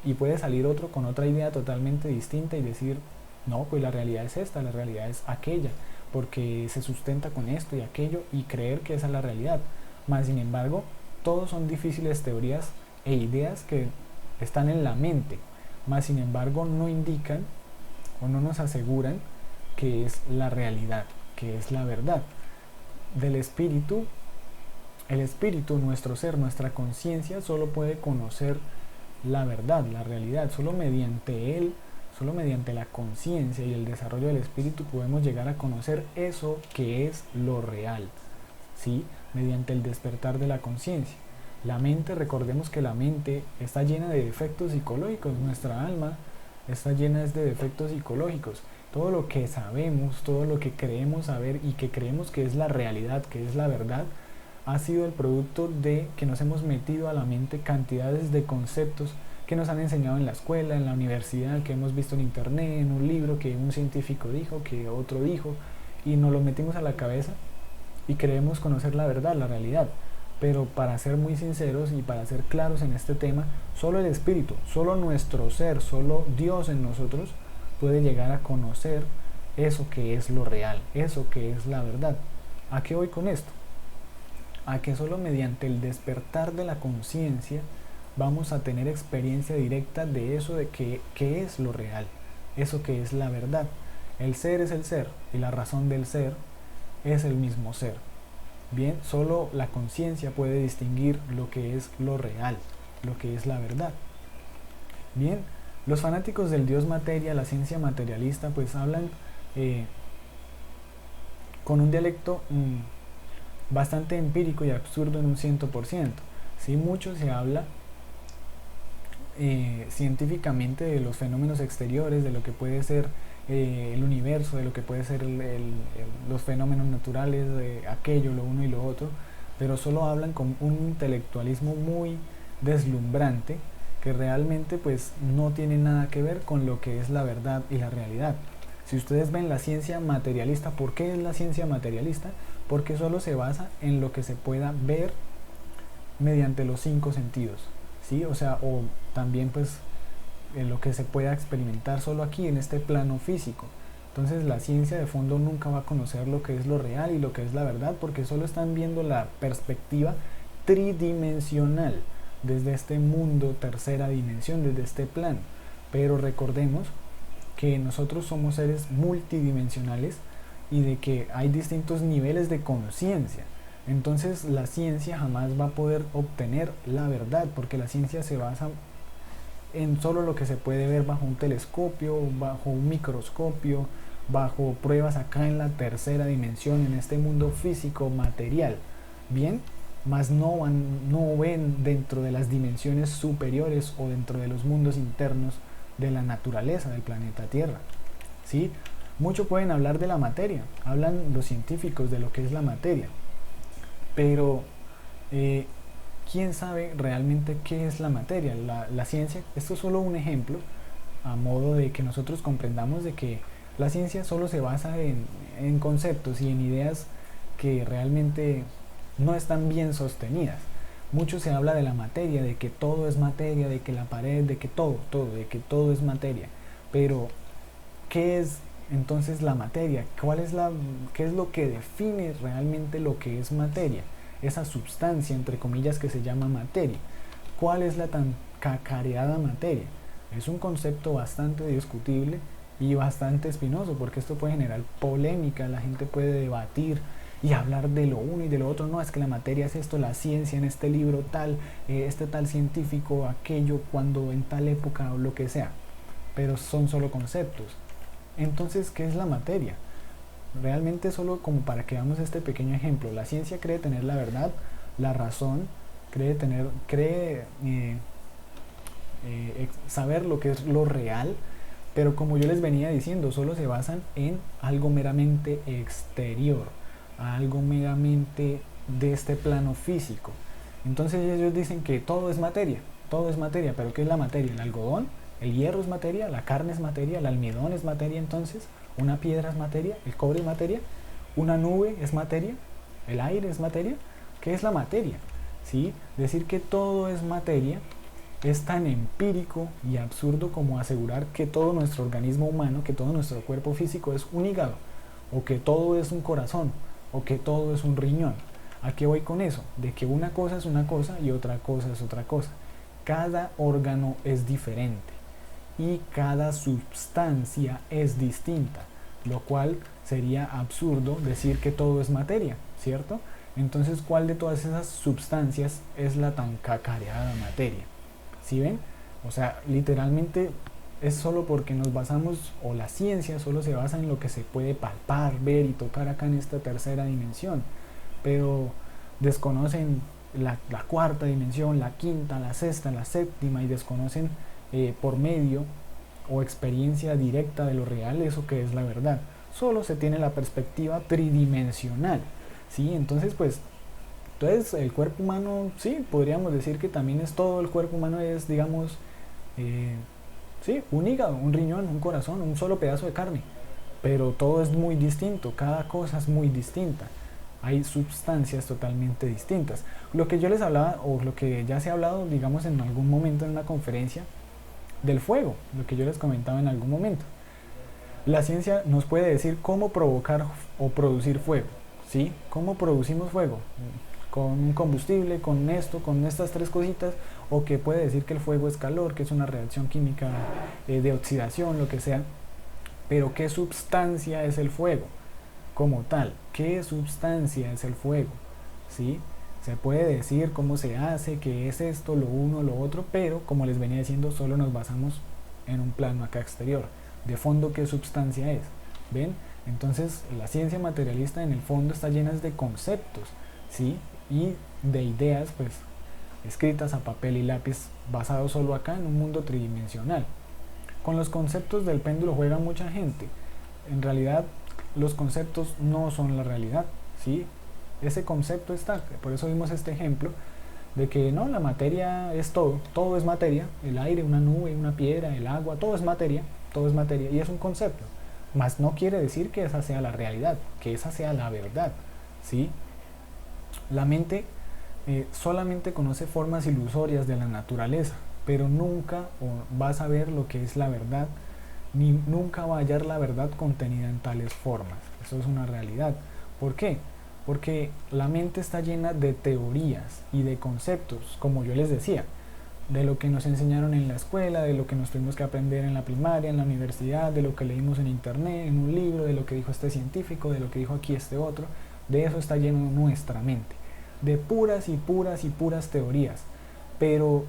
Y puede salir otro con otra idea totalmente distinta y decir, no, pues la realidad es esta, la realidad es aquella, porque se sustenta con esto y aquello, y creer que esa es la realidad. Mas sin embargo, todos son difíciles teorías e ideas que están en la mente, mas sin embargo no indican o no nos aseguran que es la realidad, que es la verdad. Del espíritu El espíritu, nuestro ser, nuestra conciencia, solo puede conocer la verdad, la realidad. Solo mediante él, solo mediante la conciencia y el desarrollo del espíritu podemos llegar a conocer eso que es lo real, ¿sí? Mediante el despertar de la conciencia. La mente, recordemos que la mente está llena de defectos psicológicos, nuestra alma está llena de defectos psicológicos. Todo lo que sabemos, todo lo que creemos saber y que creemos que es la realidad, que es la verdad, ha sido el producto de que nos hemos metido a la mente cantidades de conceptos que nos han enseñado en la escuela, en la universidad, que hemos visto en internet, en un libro que un científico dijo, que otro dijo, y nos lo metimos a la cabeza y creemos conocer la verdad, la realidad. Pero para ser muy sinceros y para ser claros en este tema, solo el espíritu, solo nuestro ser, solo Dios en nosotros puede llegar a conocer eso que es lo real, eso que es la verdad. ¿A qué voy con esto? A que solo mediante el despertar de la conciencia vamos a tener experiencia directa de eso de que es lo real, eso que es la verdad. El ser es el ser y la razón del ser es el mismo ser. Bien, solo la conciencia puede distinguir lo que es lo real, lo que es la verdad. Bien, los fanáticos del Dios materia, la ciencia materialista, pues hablan con un dialecto bastante empírico y absurdo en un 100%. ¿Sí? Mucho se habla científicamente de los fenómenos exteriores, de lo que puede ser el universo, de lo que puede ser los fenómenos naturales, de aquello, lo uno y lo otro, pero solo hablan con un intelectualismo muy deslumbrante que realmente pues no tiene nada que ver con lo que es la verdad y la realidad. Si ustedes ven la ciencia materialista, ¿por qué es la ciencia materialista? Porque solo se basa en lo que se pueda ver mediante los 5 sentidos, ¿sí? O sea, o también pues en lo que se pueda experimentar solo aquí en este plano físico. Entonces la ciencia de fondo nunca va a conocer lo que es lo real y lo que es la verdad, porque solo están viendo la perspectiva tridimensional desde este mundo, tercera dimensión, desde este plano. Pero recordemos que nosotros somos seres multidimensionales y de que hay distintos niveles de conciencia. Entonces la ciencia jamás va a poder obtener la verdad, porque la ciencia se basa en solo lo que se puede ver bajo un telescopio, bajo un microscopio, bajo pruebas acá en la tercera dimensión, en este mundo físico material. Bien, más no ven dentro de las dimensiones superiores o dentro de los mundos internos de la naturaleza del planeta Tierra. ¿Sí? Mucho pueden hablar de la materia, hablan los científicos de lo que es la materia, pero ¿quién sabe realmente qué es la materia? La ciencia, esto es solo un ejemplo, a modo de que nosotros comprendamos de que la ciencia solo se basa en conceptos y en ideas que realmente no están bien sostenidas. Mucho se habla de la materia, de que todo es materia, de que la pared, de que todo, de que todo es materia. Pero, ¿qué es entonces la materia? ¿Qué es lo que define realmente lo que es materia? Esa sustancia, entre comillas, que se llama materia. ¿Cuál es la tan cacareada materia? Es un concepto bastante discutible y bastante espinoso, porque esto puede generar polémica, la gente puede debatir y hablar de lo uno y de lo otro. No, es que la materia es esto, la ciencia en este libro tal, este tal científico, aquello, cuando en tal época o lo que sea. Pero son solo conceptos. Entonces, ¿qué es la materia? Realmente solo como para que veamos este pequeño ejemplo. La ciencia cree tener la verdad, la razón, cree saber lo que es lo real, pero como yo les venía diciendo, solo se basan en algo meramente exterior, algo meramente de este plano físico. Entonces ellos dicen que todo es materia, pero ¿qué es la materia? El algodón, el hierro es materia, la carne es materia, el almidón es materia, entonces una piedra es materia, el cobre es materia, una nube es materia, el aire es materia. ¿Qué es la materia? ¿Sí? Decir que todo es materia es tan empírico y absurdo como asegurar que todo nuestro organismo humano, que todo nuestro cuerpo físico es un hígado, o que todo es un corazón, o que todo es un riñón. ¿A qué voy con eso? De que una cosa es una cosa y otra cosa es otra cosa. Cada órgano es diferente y cada sustancia es distinta, lo cual sería absurdo decir que todo es materia, ¿cierto? Entonces, ¿cuál de todas esas sustancias es la tan cacareada materia? ¿Sí ven? O sea, literalmente es solo porque nos basamos, o la ciencia solo se basa en lo que se puede palpar, ver y tocar acá en esta tercera dimensión, pero desconocen la cuarta dimensión, la quinta, la sexta, la séptima, y desconocen por medio o experiencia directa de lo real eso que es la verdad. Solo se tiene la perspectiva tridimensional, ¿sí? Entonces el cuerpo humano, sí, podríamos decir que también es todo el cuerpo humano, es, digamos, eh, sí, un hígado, un riñón, un corazón, un solo pedazo de carne, pero todo es muy distinto, cada cosa es muy distinta. Hay sustancias totalmente distintas. Lo que yo les hablaba, o lo que ya se ha hablado, digamos, en algún momento en una conferencia, del fuego, lo que yo les comentaba en algún momento. La ciencia nos puede decir cómo provocar o producir fuego, ¿sí? ¿Cómo producimos fuego? Con un combustible, con esto, con estas tres cositas, o que puede decir que el fuego es calor, que es una reacción química de oxidación, lo que sea. Pero ¿qué sustancia es el fuego como tal? ¿Qué sustancia es el fuego? ¿Sí? Se puede decir cómo se hace, qué es esto, lo uno, lo otro, pero como les venía diciendo, solo nos basamos en un plano acá exterior. De fondo, ¿qué sustancia es? ¿Ven? Entonces, la ciencia materialista en el fondo está llena de conceptos, ¿sí? Y de ideas, pues, escritas a papel y lápiz, basados solo acá en un mundo tridimensional. Con los conceptos del péndulo juega mucha gente. En realidad, los conceptos no son la realidad, ¿sí? Ese concepto está, por eso vimos este ejemplo de que no, la materia es todo, todo es materia, el aire, una nube, una piedra, el agua, todo es materia y es un concepto, mas no quiere decir que esa sea la realidad, que esa sea la verdad, ¿sí? La mente solamente conoce formas ilusorias de la naturaleza, pero nunca va a saber lo que es la verdad, ni nunca va a hallar la verdad contenida en tales formas. Eso es una realidad. ¿Por qué? Porque la mente está llena de teorías y de conceptos, como yo les decía, de lo que nos enseñaron en la escuela, de lo que nos tuvimos que aprender en la primaria, en la universidad, de lo que leímos en internet, en un libro, de lo que dijo este científico, de lo que dijo aquí este otro. De eso está lleno nuestra mente, de puras y puras y puras teorías. Pero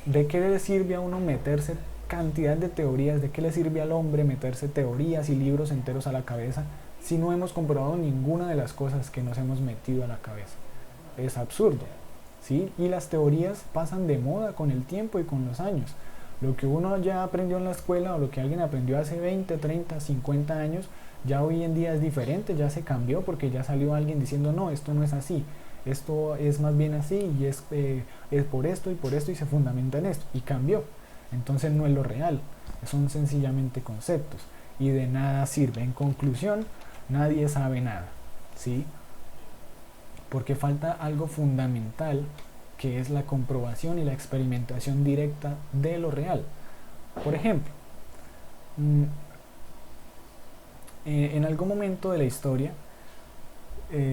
¿de qué le sirve a uno meterse cantidad de teorías? ¿De qué le sirve al hombre meterse teorías y libros enteros a la cabeza si no hemos comprobado ninguna de las cosas que nos hemos metido a la cabeza? Es absurdo, ¿sí? Y las teorías pasan de moda con el tiempo y con los años. Lo que uno ya aprendió en la escuela o lo que alguien aprendió hace 20, 30, 50 años, ya hoy en día es diferente, ya se cambió porque ya salió alguien diciendo no, esto no es así, esto es más bien así y es por esto y se fundamenta en esto y cambió. Entonces no es lo real, son sencillamente conceptos y de nada sirve. En conclusión, nadie sabe nada, ¿sí? Porque falta algo fundamental, que es la comprobación y la experimentación directa de lo real. Por ejemplo, en algún momento de la historia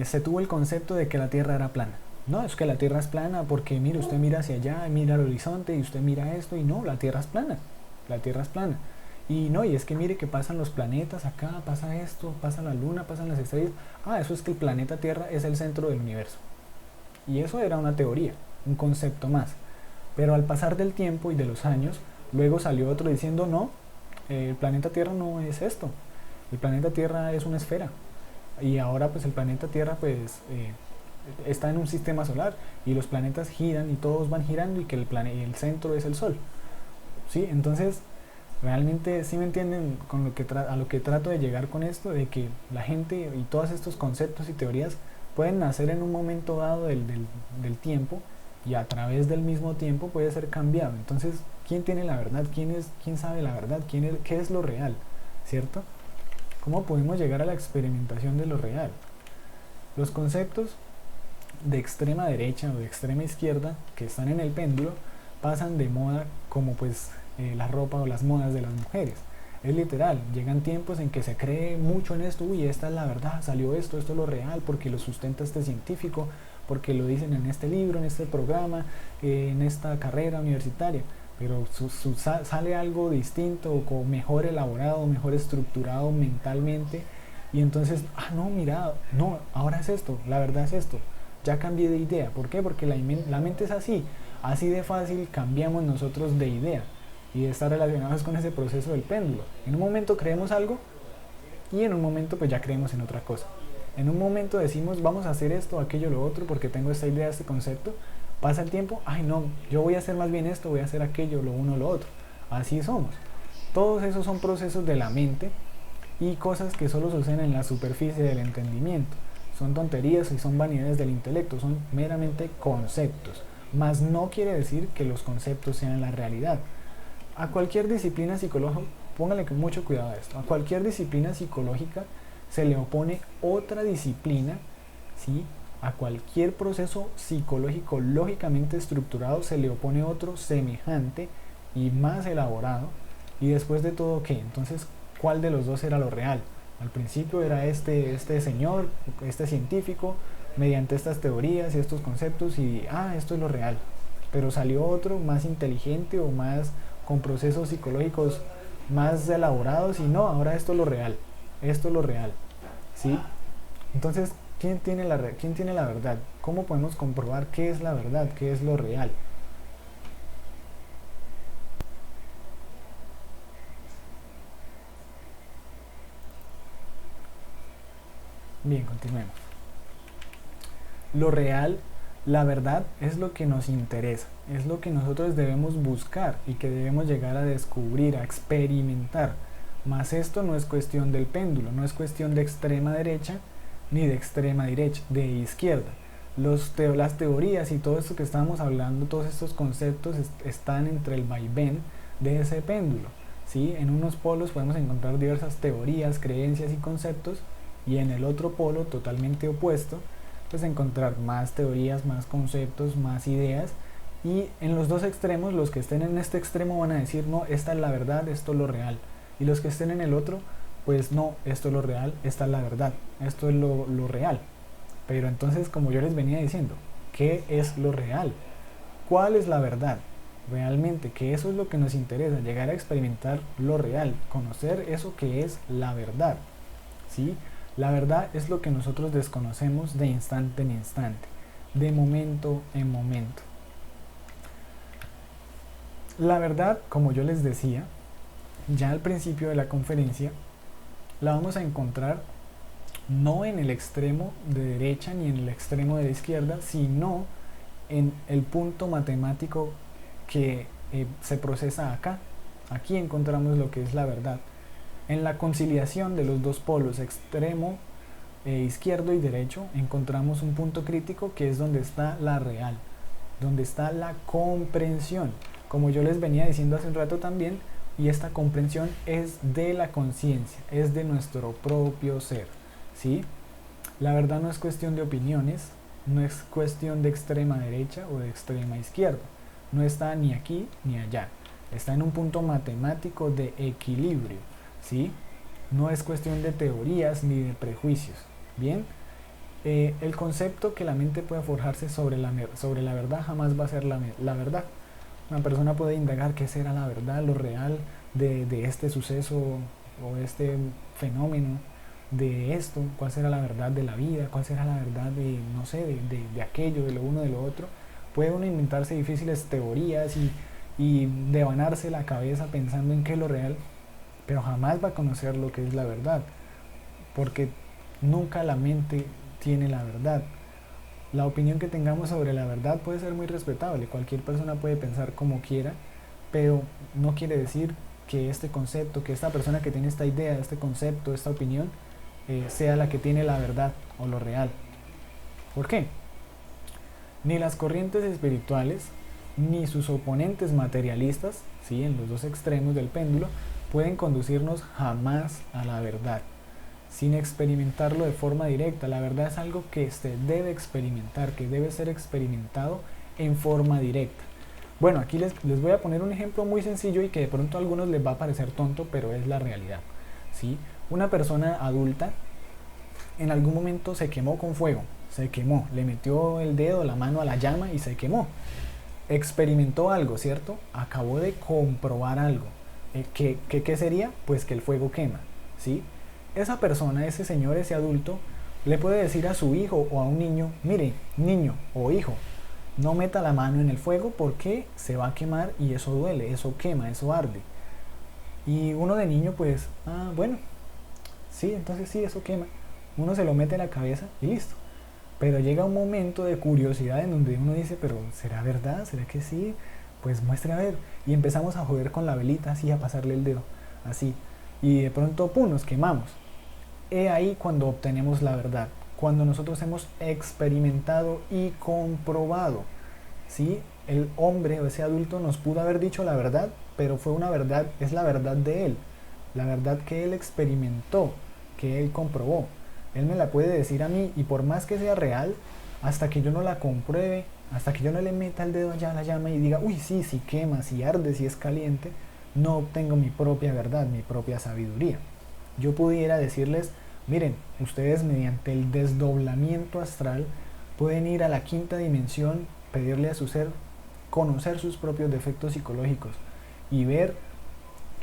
se tuvo el concepto de que la Tierra era plana. No, es que la Tierra es plana porque mire, usted mira hacia allá, mira al horizonte y usted mira esto y no, la Tierra es plana, la Tierra es plana. Y no, y es que mire que pasan los planetas acá, pasa esto, pasa la luna, pasan las estrellas. Ah, eso es que el planeta Tierra es el centro del universo. Y eso era una teoría, un concepto más. Pero al pasar del tiempo y de los años, luego salió otro diciendo no, el planeta Tierra no es esto. El planeta Tierra es una esfera. Y ahora pues el planeta Tierra pues está en un sistema solar y los planetas giran y todos van girando y que el centro es el Sol. ¿Sí? Entonces, realmente sí me entienden con a lo que trato de llegar con esto, de que la gente y todos estos conceptos y teorías pueden nacer en un momento dado del tiempo y a través del mismo tiempo puede ser cambiado. Entonces, ¿quién tiene la verdad? ¿Quién sabe la verdad? ¿Qué es lo real? ¿Cierto? ¿Cómo podemos llegar a la experimentación de lo real? Los conceptos de extrema derecha o de extrema izquierda que están en el péndulo pasan de moda como pues la ropa o las modas de las mujeres. Es literal, llegan tiempos en que se cree mucho en esto, uy, esta es la verdad, salió esto es lo real, porque lo sustenta este científico, porque lo dicen en este libro, en este programa, en esta carrera universitaria, pero sale algo distinto o mejor elaborado, mejor estructurado mentalmente, y entonces, no, mira, no, ahora es esto, la verdad es esto. ya cambié de idea. ¿Por qué? Porque la mente es así de fácil cambiamos nosotros de idea. Y está relacionado con ese proceso del péndulo. En un momento creemos algo y en un momento pues ya creemos en otra cosa. En un momento decimos vamos a hacer esto, aquello, lo otro, porque tengo esta idea, este concepto. Pasa el tiempo, ay no, yo voy a hacer más bien esto, voy a hacer aquello, lo uno, lo otro. Así somos. Todos esos son procesos de la mente y cosas que solo suceden en la superficie del entendimiento. Son tonterías y son vanidades del intelecto, son meramente conceptos. Mas no quiere decir que los conceptos sean la realidad. A cualquier disciplina psicológica, póngale mucho cuidado a esto, a cualquier disciplina psicológica se le opone otra disciplina, ¿sí? A cualquier proceso psicológico lógicamente estructurado se le opone otro semejante y más elaborado. Y después de todo, ¿qué? Entonces, ¿cuál de los dos era lo real? Al principio era este señor, este científico, mediante estas teorías y estos conceptos y, esto es lo real. Pero salió otro más inteligente o más con procesos psicológicos más elaborados y no, ahora esto es lo real. Esto es lo real. ¿Sí? Entonces, ¿quién tiene la verdad? ¿Cómo podemos comprobar qué es la verdad? ¿Qué es lo real? Bien, continuemos. Lo real, la verdad, es lo que nos interesa, es lo que nosotros debemos buscar y que debemos llegar a descubrir, a experimentar. Mas esto no es cuestión del péndulo, no es cuestión de extrema derecha ni de extrema derecha, de izquierda. Las teorías y todo esto que estamos hablando, todos estos conceptos están entre el vaivén de ese péndulo. ¿Sí? En unos polos podemos encontrar diversas teorías, creencias y conceptos, y en el otro polo totalmente opuesto pues encontrar más teorías, más conceptos, más ideas, y en los dos extremos los que estén en este extremo van a decir no, esta es la verdad, esto es lo real, y los que estén en el otro pues no, esto es lo real, esta es la verdad, esto es lo real. Pero entonces, como yo les venía diciendo, ¿qué es lo real? ¿Cuál es la verdad? Realmente, que eso es lo que nos interesa, llegar a experimentar lo real, conocer eso que es la verdad, ¿sí? La verdad es lo que nosotros desconocemos de instante en instante, de momento en momento. La verdad, como yo les decía, ya al principio de la conferencia, la vamos a encontrar no en el extremo de derecha ni en el extremo de la izquierda, sino en el punto matemático que se procesa acá. Aquí encontramos lo que es la verdad. En la conciliación de los dos polos, extremo izquierdo y derecho, encontramos un punto crítico que es donde está la real, donde está la comprensión. Como yo les venía diciendo hace un rato también, y esta comprensión es de la conciencia, es de nuestro propio ser, ¿sí? La verdad no es cuestión de opiniones, no es cuestión de extrema derecha o de extrema izquierda, no está ni aquí ni allá, está en un punto matemático de equilibrio, ¿sí? No es cuestión de teorías ni de prejuicios. Bien, el concepto que la mente puede forjarse sobre la verdad jamás va a ser la verdad. Una persona puede indagar qué será la verdad, lo real de este suceso o este fenómeno, de esto, cuál será la verdad de la vida, cuál será la verdad de, no sé, de aquello, de lo uno, de lo otro. Puede uno inventarse difíciles teorías y devanarse la cabeza pensando en qué es lo real, pero jamás va a conocer lo que es la verdad, porque nunca la mente tiene la verdad. La opinión que tengamos sobre la verdad puede ser muy respetable, cualquier persona puede pensar como quiera, pero no quiere decir que este concepto, que esta persona que tiene esta idea, este concepto, esta opinión, sea la que tiene la verdad o lo real. ¿Por qué? Ni las corrientes espirituales, ni sus oponentes materialistas, ¿sí? En los dos extremos del péndulo, pueden conducirnos jamás a la verdad, sin experimentarlo de forma directa. La verdad es algo que se debe experimentar, que debe ser experimentado en forma directa. Bueno, aquí les voy a poner un ejemplo muy sencillo y que de pronto a algunos les va a parecer tonto, pero es la realidad, ¿sí? Una persona adulta en algún momento se quemó con fuego, se quemó, le metió el dedo, la mano a la llama y se quemó. Experimentó algo, ¿cierto? Acabó de comprobar algo. ¿Qué sería? Pues que el fuego quema, ¿sí? Esa persona, ese señor, ese adulto, le puede decir a su hijo o a un niño, mire, niño o hijo, no meta la mano en el fuego porque se va a quemar y eso duele, eso quema, eso arde. Y uno de niño pues, bueno, sí, entonces sí, eso quema. Uno se lo mete en la cabeza y listo. Pero llega un momento de curiosidad en donde uno dice, pero ¿será verdad? ¿Será que sí? Pues muestre a ver. Y empezamos a joder con la velita, así, a pasarle el dedo, así. Y de pronto, pum, nos quemamos. He ahí cuando obtenemos la verdad, cuando nosotros hemos experimentado y comprobado, ¿sí? El hombre o ese adulto nos pudo haber dicho la verdad, pero fue una verdad, es la verdad de él, la verdad que él experimentó, que él comprobó. Él me la puede decir a mí y por más que sea real, hasta que yo no la compruebe, hasta que yo no le meta el dedo allá a la llama y diga, uy, sí, sí quema, sí arde, sí es caliente, no obtengo mi propia verdad, mi propia sabiduría. Yo pudiera decirles, miren, ustedes mediante el desdoblamiento astral pueden ir a la quinta dimensión, pedirle a su ser conocer sus propios defectos psicológicos y ver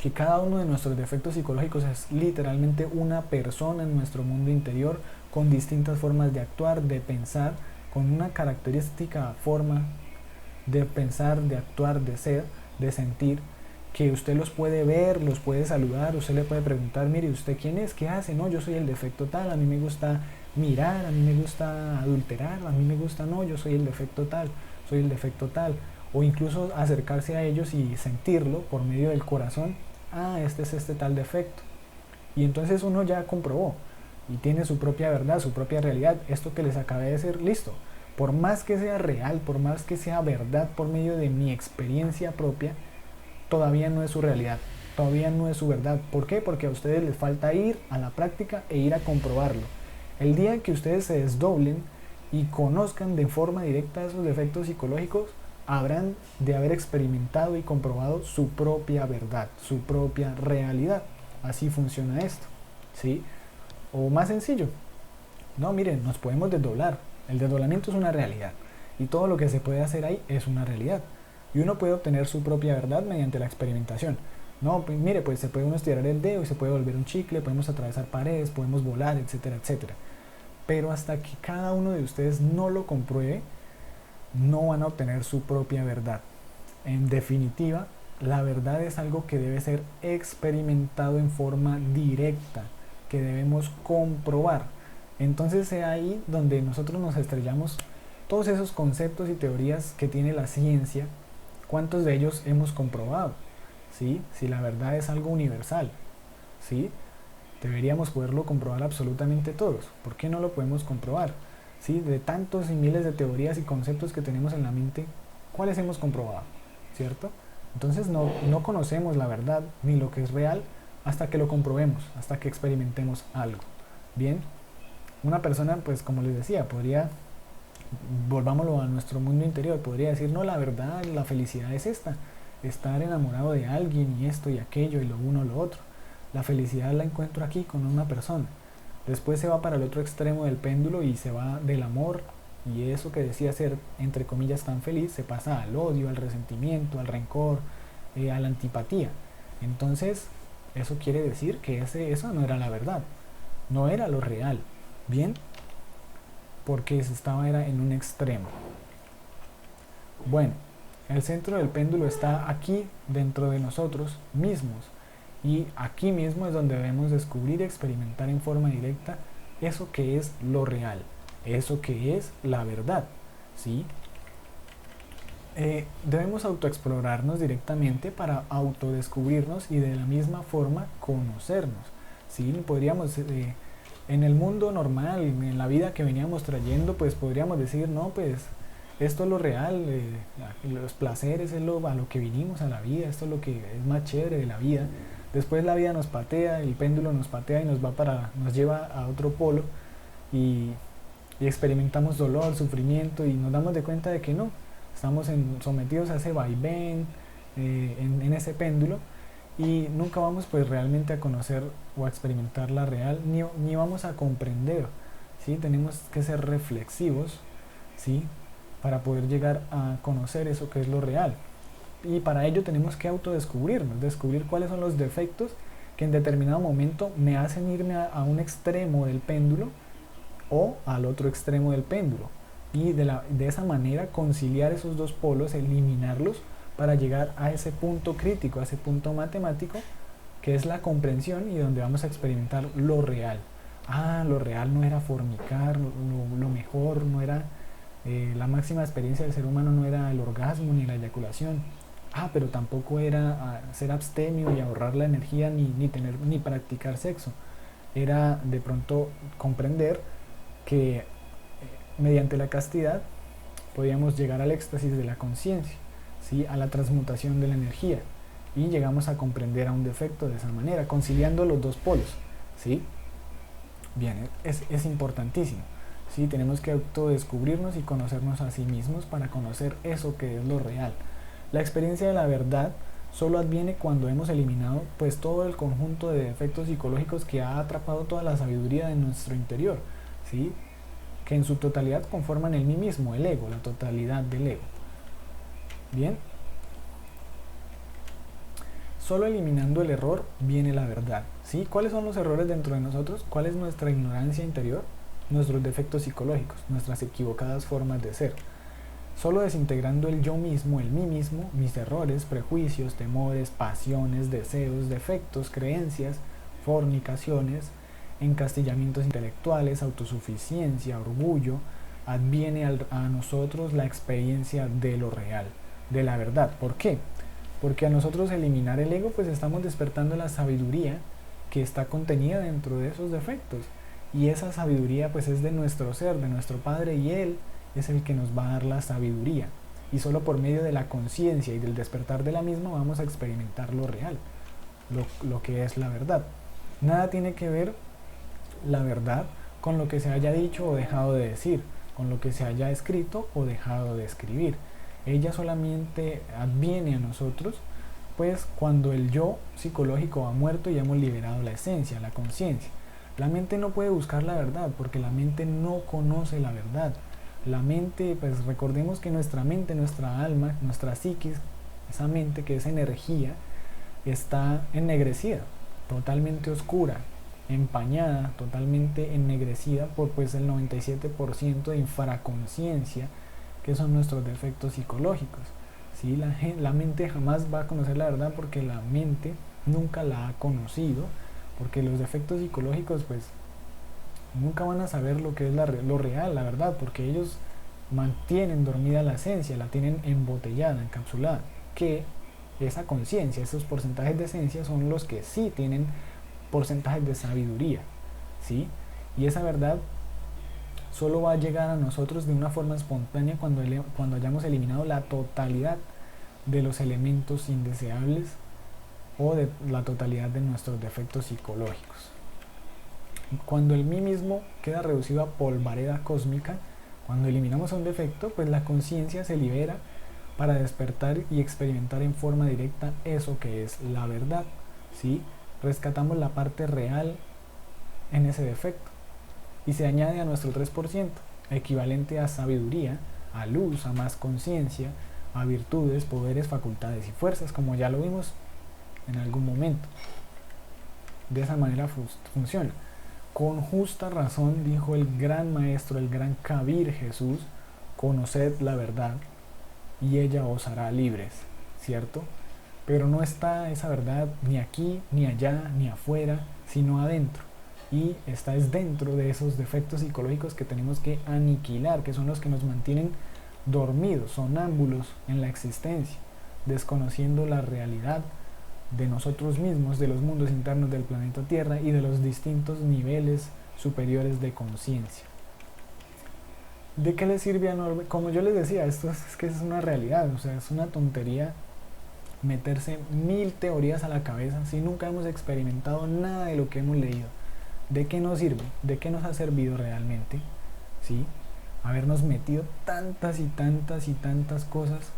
que cada uno de nuestros defectos psicológicos es literalmente una persona en nuestro mundo interior con distintas formas de actuar, de pensar, con una característica forma de pensar, de actuar, de ser, de sentir, que usted los puede ver, los puede saludar, usted le puede preguntar, mire, ¿usted quién es? ¿Qué hace? No, yo soy el defecto tal, a mí me gusta mirar, a mí me gusta adulterar, a mí me gusta, no, yo soy el defecto tal, soy el defecto tal. O incluso acercarse a ellos y sentirlo por medio del corazón, este es este tal defecto. Y entonces uno ya comprobó y tiene su propia verdad, su propia realidad. Esto que les acabé de decir, listo. Por más que sea real, por más que sea verdad por medio de mi experiencia propia, todavía no es su realidad, todavía no es su verdad. ¿Por qué? Porque a ustedes les falta ir a la práctica e ir a comprobarlo. El día que ustedes se desdoblen y conozcan de forma directa esos defectos psicológicos, habrán de haber experimentado y comprobado su propia verdad, su propia realidad. Así funciona esto, ¿sí? O más sencillo, no, miren, nos podemos desdoblar. El desdoblamiento es una realidad y todo lo que se puede hacer ahí es una realidad. Y uno puede obtener su propia verdad mediante la experimentación. No, pues mire, pues se puede uno estirar el dedo y se puede volver un chicle, podemos atravesar paredes, podemos volar, etcétera, etcétera. Pero hasta que cada uno de ustedes no lo compruebe, no van a obtener su propia verdad. En definitiva, la verdad es algo que debe ser experimentado en forma directa, que debemos comprobar. Entonces es ahí donde nosotros nos estrellamos todos esos conceptos y teorías que tiene la ciencia, ¿cuántos de ellos hemos comprobado? ¿Sí? Si la verdad es algo universal, ¿sí? Deberíamos poderlo comprobar absolutamente todos. ¿Por qué no lo podemos comprobar? ¿Sí? De tantos y miles de teorías y conceptos que tenemos en la mente, ¿cuáles hemos comprobado? ¿Cierto? Entonces no conocemos la verdad ni lo que es real hasta que lo comprobemos, hasta que experimentemos algo. Bien, una persona, pues como les decía, podría, volvámoslo a nuestro mundo interior, podría decir, no, la verdad, la felicidad es esta, estar enamorado de alguien y esto y aquello y lo uno o lo otro. La felicidad la encuentro aquí con una persona. Después se va para el otro extremo del péndulo y se va del amor y eso que decía ser, entre comillas, tan feliz, se pasa al odio, al resentimiento, al rencor, a la antipatía. Entonces, eso quiere decir que eso no era la verdad, no era lo real. Bien, porque se era en un extremo. Bueno, el centro del péndulo está aquí dentro de nosotros mismos y aquí mismo es donde debemos descubrir y experimentar en forma directa eso que es lo real, eso que es la verdad, ¿sí? Debemos autoexplorarnos directamente para autodescubrirnos y de la misma forma conocernos, ¿sí? Podríamos en el mundo normal, en la vida que veníamos trayendo, pues podríamos decir, no, pues esto es lo real, los placeres es a lo que vinimos a la vida, esto es lo que es más chévere de la vida. Después la vida nos patea, el péndulo nos patea y nos lleva a otro polo y experimentamos dolor, sufrimiento y nos damos de cuenta de que no, estamos sometidos a ese vaivén, en ese péndulo y nunca vamos pues realmente a conocer o a experimentar la real ni vamos a comprender, ¿sí? Tenemos que ser reflexivos, ¿sí? Para poder llegar a conocer eso que es lo real y para ello tenemos que autodescubrirnos, descubrir cuáles son los defectos que en determinado momento me hacen irme a un extremo del péndulo o al otro extremo del péndulo. Y de esa manera conciliar esos dos polos, eliminarlos para llegar a ese punto crítico, a ese punto matemático, que es la comprensión y donde vamos a experimentar lo real. Ah, lo real no era fornicar, lo mejor no era, la máxima experiencia del ser humano no era el orgasmo ni la eyaculación. Ah, pero tampoco era ser abstemio y ahorrar la energía ni practicar sexo. Era de pronto comprender que mediante la castidad podíamos llegar al éxtasis de la conciencia, ¿sí? A la transmutación de la energía, y llegamos a comprender a un defecto de esa manera, conciliando los dos polos, ¿sí? Bien, es importantísimo, ¿sí? Tenemos que autodescubrirnos y conocernos a sí mismos para conocer eso que es lo real. La experiencia de la verdad solo adviene cuando hemos eliminado pues todo el conjunto de defectos psicológicos que ha atrapado toda la sabiduría de nuestro interior, ¿sí? Que en su totalidad conforman el mí mismo, el ego, la totalidad del ego. Bien, solo eliminando el error viene la verdad, ¿sí? ¿Cuáles son los errores dentro de nosotros? ¿Cuál es nuestra ignorancia interior? Nuestros defectos psicológicos, nuestras equivocadas formas de ser. Solo desintegrando el yo mismo, el mí mismo, mis errores, prejuicios, temores, pasiones, deseos, defectos, creencias, fornicaciones, encastillamientos intelectuales, autosuficiencia, orgullo, adviene a nosotros la experiencia de lo real, de la verdad. ¿Por qué? Porque a nosotros eliminar el ego, pues estamos despertando la sabiduría que está contenida dentro de esos defectos. Y esa sabiduría pues es de nuestro ser, de nuestro Padre, y Él es el que nos va a dar la sabiduría. Y solo por medio de la conciencia y del despertar de la misma vamos a experimentar lo real, lo que es la verdad. Nada tiene que ver la verdad con lo que se haya dicho o dejado de decir, con lo que se haya escrito o dejado de escribir. Ella solamente adviene a nosotros pues cuando el yo psicológico ha muerto y hemos liberado la esencia, la conciencia. La mente no puede buscar la verdad porque la mente no conoce la verdad. La mente, pues recordemos que nuestra mente, nuestra alma, nuestra psiquis, esa mente que es energía, está ennegrecida, totalmente oscura, empañada, totalmente ennegrecida por pues el 97% de infraconciencia, que son nuestros defectos psicológicos. ¿Sí? La mente jamás va a conocer la verdad porque la mente nunca la ha conocido, porque los defectos psicológicos pues nunca van a saber lo que es lo real, la verdad, porque ellos mantienen dormida la esencia, la tienen embotellada, encapsulada, que esa conciencia, esos porcentajes de esencia son los que sí tienen porcentajes de sabiduría, ¿sí? Y esa verdad solo va a llegar a nosotros de una forma espontánea cuando hayamos eliminado la totalidad de los elementos indeseables o de la totalidad de nuestros defectos psicológicos. Cuando el mí mismo queda reducido a polvareda cósmica, cuando eliminamos un defecto, pues la conciencia se libera para despertar y experimentar en forma directa eso que es la verdad, ¿sí? Rescatamos la parte real en ese defecto y se añade a nuestro 3%, equivalente a sabiduría, a luz, a más conciencia, a virtudes, poderes, facultades y fuerzas, como ya lo vimos en algún momento. De esa manera funciona. Con justa razón dijo el gran maestro, el gran Kabir Jesús: conoced la verdad y ella os hará libres, ¿cierto? Pero no está esa verdad ni aquí, ni allá, ni afuera, sino adentro. Y está es dentro de esos defectos psicológicos que tenemos que aniquilar, que son los que nos mantienen dormidos, sonámbulos en la existencia, desconociendo la realidad de nosotros mismos, de los mundos internos del planeta Tierra y de los distintos niveles superiores de conciencia. ¿De qué le sirve a Norbert? Como yo les decía, esto es que es una realidad, o sea, es una tontería meterse 1000 teorías a la cabeza si nunca hemos experimentado nada de lo que hemos leído. ¿De qué nos sirve? ¿De qué nos ha servido realmente? ¿Sí? Habernos metido tantas y tantas y tantas cosas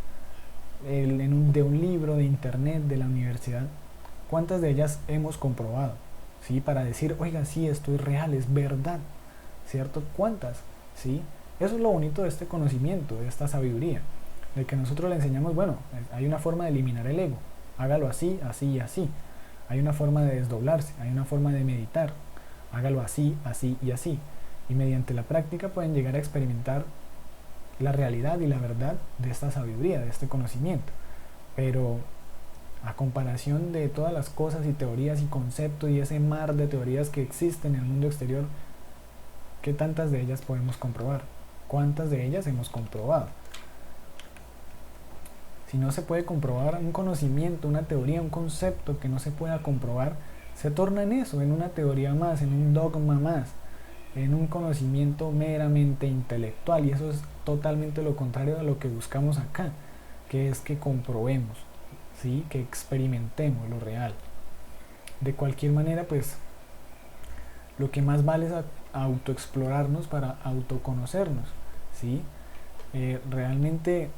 de un libro, de internet, de la universidad. ¿Cuántas de ellas hemos comprobado? ¿Sí? Para decir, oiga, sí, esto es real, es verdad, ¿cierto? ¿Cuántas? ¿Sí? Eso es lo bonito de este conocimiento, de esta sabiduría, de que nosotros le enseñamos, bueno, hay una forma de eliminar el ego, hágalo así, así y así. Hay una forma de desdoblarse, hay una forma de meditar, hágalo así, así y así. y mediante la práctica pueden llegar a experimentar la realidad y la verdad de esta sabiduría, de este conocimiento. Pero a comparación de todas las cosas y teorías y conceptos y ese mar de teorías que existen en el mundo exterior, ¿qué tantas de ellas podemos comprobar? ¿Cuántas de ellas hemos comprobado? Si no se puede comprobar un conocimiento, una teoría, un concepto que no se pueda comprobar, se torna en eso, en una teoría más, en un dogma más, en un conocimiento meramente intelectual, y eso es totalmente lo contrario a lo que buscamos acá, que es que comprobemos, ¿sí? Que experimentemos lo real. De cualquier manera, pues lo que más vale es autoexplorarnos para autoconocernos, ¿sí? Realmente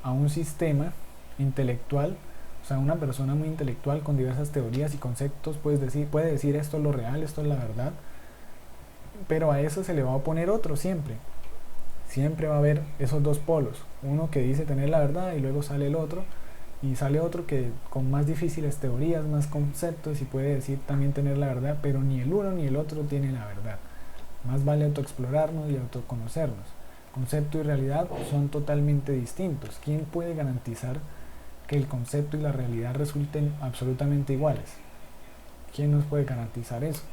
a un sistema intelectual, o sea, una persona muy intelectual con diversas teorías y conceptos puede decir esto es lo real, esto es la verdad, pero a eso se le va a oponer otro siempre. Siempre va a haber esos dos polos, uno que dice tener la verdad y luego sale el otro, y sale otro que con más difíciles teorías, más conceptos y puede decir también tener la verdad, pero ni el uno ni el otro tiene la verdad. Más vale autoexplorarnos y autoconocernos. Concepto y realidad son totalmente distintos. ¿Quién puede garantizar que el concepto y la realidad resulten absolutamente iguales? ¿Quién nos puede garantizar eso?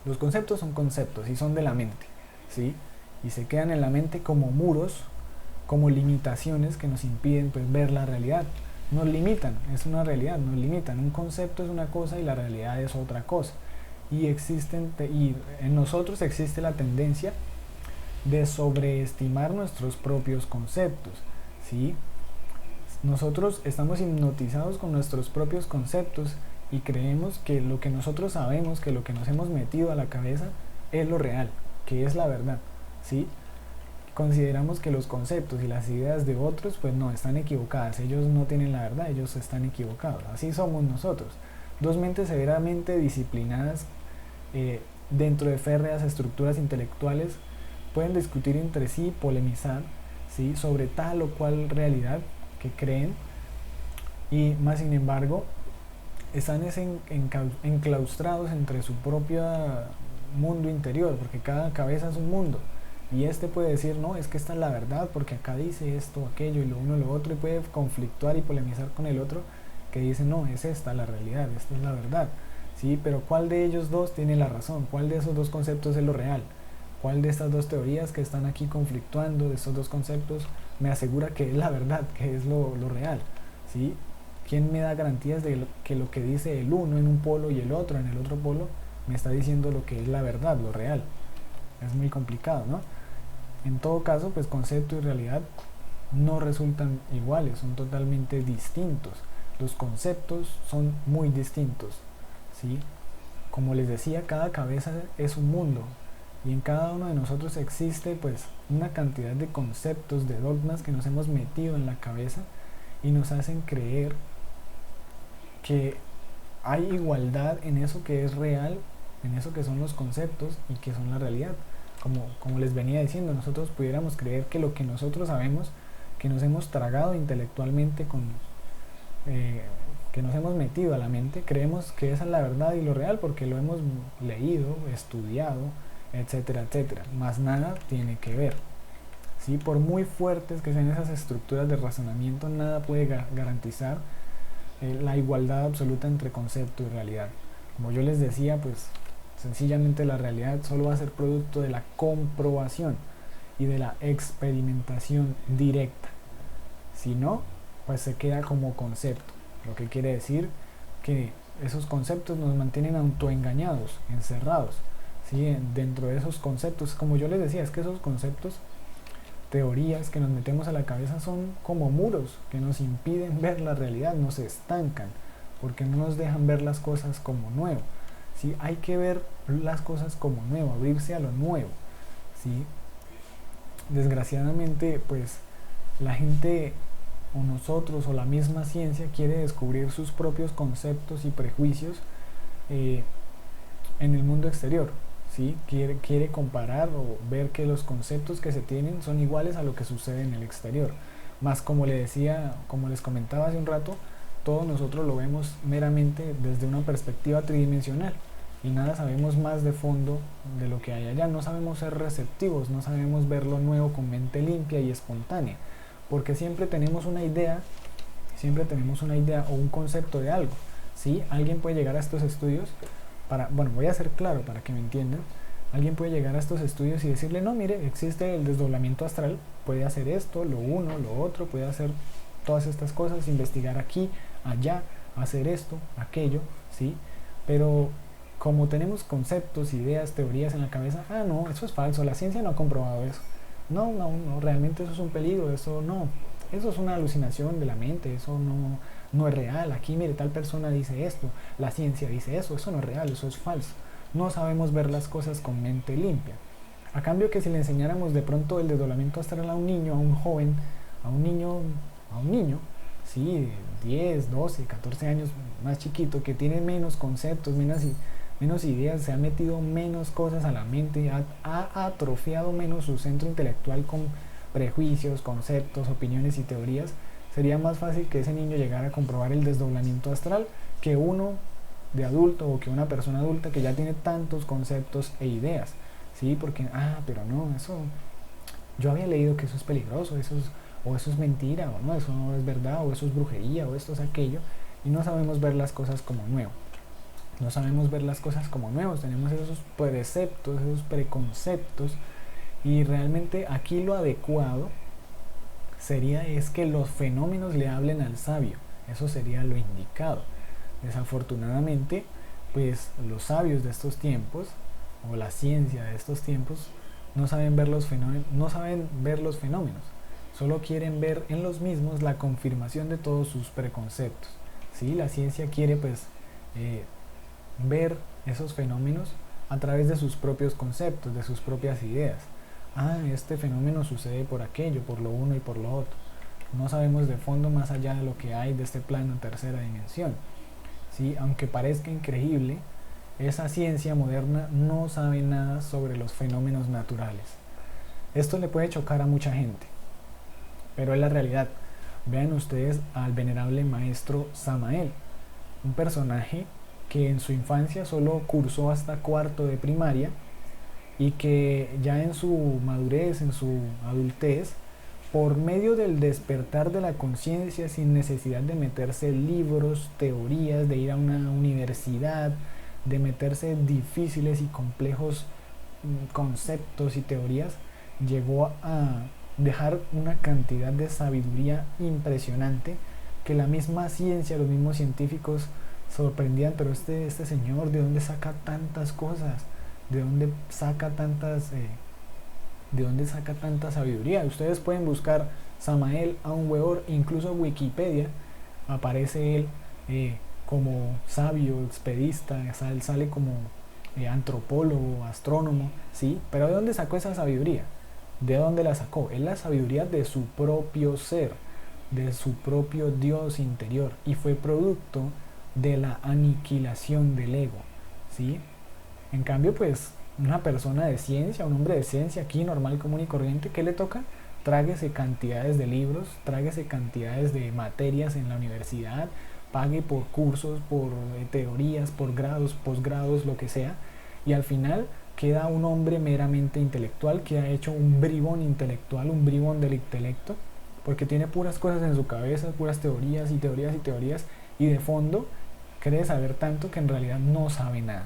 Los conceptos son conceptos y son de la mente, ¿sí? Y se quedan en la mente como muros, como limitaciones que nos impiden pues, ver la realidad. Nos limitan, es una realidad, nos limitan. Un concepto es una cosa y la realidad es otra cosa. Y en nosotros existe la tendencia de sobreestimar nuestros propios conceptos, ¿sí? Nosotros estamos hipnotizados con nuestros propios conceptos y creemos que lo que nosotros sabemos, que lo que nos hemos metido a la cabeza es lo real, que es la verdad, ¿sí? Consideramos que los conceptos y las ideas de otros pues no, están equivocadas, ellos no tienen la verdad, ellos están equivocados. Así somos nosotros, dos mentes severamente disciplinadas dentro de férreas estructuras intelectuales pueden discutir entre sí, polemizar, ¿sí? Sobre tal o cual realidad que creen, y más sin embargo están enclaustrados entre su propio mundo interior, porque cada cabeza es un mundo, y este puede decir, no, es que esta es la verdad, porque acá dice esto, aquello, y lo uno y lo otro, y puede conflictuar y polemizar con el otro, que dice, no, es esta la realidad, esta es la verdad, ¿sí? Pero ¿cuál de ellos dos tiene la razón? ¿Cuál de esos dos conceptos es lo real? ¿Cuál de estas dos teorías que están aquí conflictuando, de estos dos conceptos, me asegura que es la verdad, que es lo real? ¿Sí? ¿Quién me da garantías de que lo que dice el uno en un polo y el otro en el otro polo me está diciendo lo que es la verdad, lo real? Es muy complicado, ¿no? En todo caso, pues concepto y realidad no resultan iguales, son totalmente distintos. Los conceptos son muy distintos, ¿sí? Como les decía, cada cabeza es un mundo y en cada uno de nosotros existe pues una cantidad de conceptos, de dogmas que nos hemos metido en la cabeza y nos hacen creer que hay igualdad en eso que es real, en eso que son los conceptos y que son la realidad. Como les venía diciendo, nosotros pudiéramos creer que lo que nosotros sabemos, que nos hemos tragado intelectualmente que nos hemos metido a la mente, creemos que esa es la verdad y lo real porque lo hemos leído, estudiado, etcétera, etcétera. Más nada tiene que ver. ¿Sí? Por muy fuertes que sean esas estructuras de razonamiento, nada puede garantizar la igualdad absoluta entre concepto y realidad. Como yo les decía, pues sencillamente la realidad solo va a ser producto de la comprobación y de la experimentación directa. Si no, pues se queda como concepto, lo que quiere decir que esos conceptos nos mantienen autoengañados, encerrados, ¿sí? Dentro de esos conceptos, como yo les decía, es que esos conceptos, teorías que nos metemos a la cabeza son como muros que nos impiden ver la realidad, nos estancan, porque no nos dejan ver las cosas como nuevo, ¿sí? Hay que ver las cosas como nuevo, abrirse a lo nuevo, ¿sí? Desgraciadamente, pues la gente o nosotros o la misma ciencia quiere descubrir sus propios conceptos y prejuicios en el mundo exterior, ¿sí? Quiere comparar o ver que los conceptos que se tienen son iguales a lo que sucede en el exterior. Más como le decía, como les comentaba hace un rato, todos nosotros lo vemos meramente desde una perspectiva tridimensional, y nada sabemos más de fondo de lo que hay allá. No sabemos ser receptivos, no sabemos ver lo nuevo con mente limpia y espontánea, porque siempre tenemos una idea o un concepto de algo. ¿Sí? Alguien puede llegar a estos estudios bueno, voy a ser claro para que me entiendan. Alguien puede llegar a estos estudios y decirle, no, mire, existe el desdoblamiento astral, puede hacer esto, lo uno, lo otro, puede hacer todas estas cosas, investigar aquí, allá, hacer esto, aquello, ¿sí? Pero como tenemos conceptos, ideas, teorías en la cabeza, no, eso es falso, la ciencia no ha comprobado eso. No, no, no, realmente eso es un peligro, eso no, eso es una alucinación de la mente, eso no es real. Aquí, mire, tal persona dice esto, la ciencia dice eso no es real, eso es falso. No sabemos ver las cosas con mente limpia. A cambio que si le enseñáramos de pronto el desdoblamiento astral a un niño, a un joven, a un niño, sí, 10, 12, 14 años más chiquito, que tiene menos conceptos, menos ideas, se ha metido menos cosas a la mente, ha atrofiado menos su centro intelectual con prejuicios, conceptos, opiniones y teorías, sería más fácil que ese niño llegara a comprobar el desdoblamiento astral que uno de adulto o que una persona adulta que ya tiene tantos conceptos e ideas, ¿sí? Porque, pero no, eso, yo había leído que eso es peligroso, o eso es mentira, o no, eso no es verdad, o eso es brujería, o esto es aquello, y no sabemos ver las cosas como nuevo. No sabemos ver las cosas como nuevos, tenemos esos preceptos, esos preconceptos, y realmente aquí lo adecuado es que los fenómenos le hablen al sabio, eso sería lo indicado. Desafortunadamente, pues los sabios de estos tiempos, o la ciencia de estos tiempos, no saben ver los fenómenos, solo quieren ver en los mismos la confirmación de todos sus preconceptos. ¿Sí? La ciencia quiere pues ver esos fenómenos a través de sus propios conceptos, de sus propias ideas. Este fenómeno sucede por aquello, por lo uno y por lo otro. No sabemos de fondo más allá de lo que hay de este plano en tercera dimensión. ¿Sí? Aunque parezca increíble, esa ciencia moderna no sabe nada sobre los fenómenos naturales. Esto le puede chocar a mucha gente, pero es la realidad. Vean ustedes al venerable maestro Samael, un personaje que en su infancia solo cursó hasta cuarto de primaria y que ya en su madurez, en su adultez, por medio del despertar de la conciencia, sin necesidad de meterse libros, teorías, de ir a una universidad, de meterse difíciles y complejos conceptos y teorías, llegó a dejar una cantidad de sabiduría impresionante que la misma ciencia, los mismos científicos sorprendían, pero este señor, ¿de dónde saca tantas cosas? ¿De dónde saca tanta sabiduría? Ustedes pueden buscar Samael Aun Weor, incluso en Wikipedia aparece él como sabio, expedista, él sale como antropólogo, astrónomo, ¿sí? Pero ¿de dónde sacó esa sabiduría? ¿De dónde la sacó? Es la sabiduría de su propio ser, de su propio Dios interior, y fue producto de la aniquilación del ego, ¿sí? En cambio, pues, una persona de ciencia, un hombre de ciencia aquí, normal, común y corriente, ¿qué le toca? Tráguese cantidades de libros, tráguese cantidades de materias en la universidad, pague por cursos, por teorías, por grados, posgrados, lo que sea, y al final queda un hombre meramente intelectual que ha hecho un bribón intelectual, un bribón del intelecto, porque tiene puras cosas en su cabeza, puras teorías y teorías y teorías, y de fondo cree saber tanto que en realidad no sabe nada,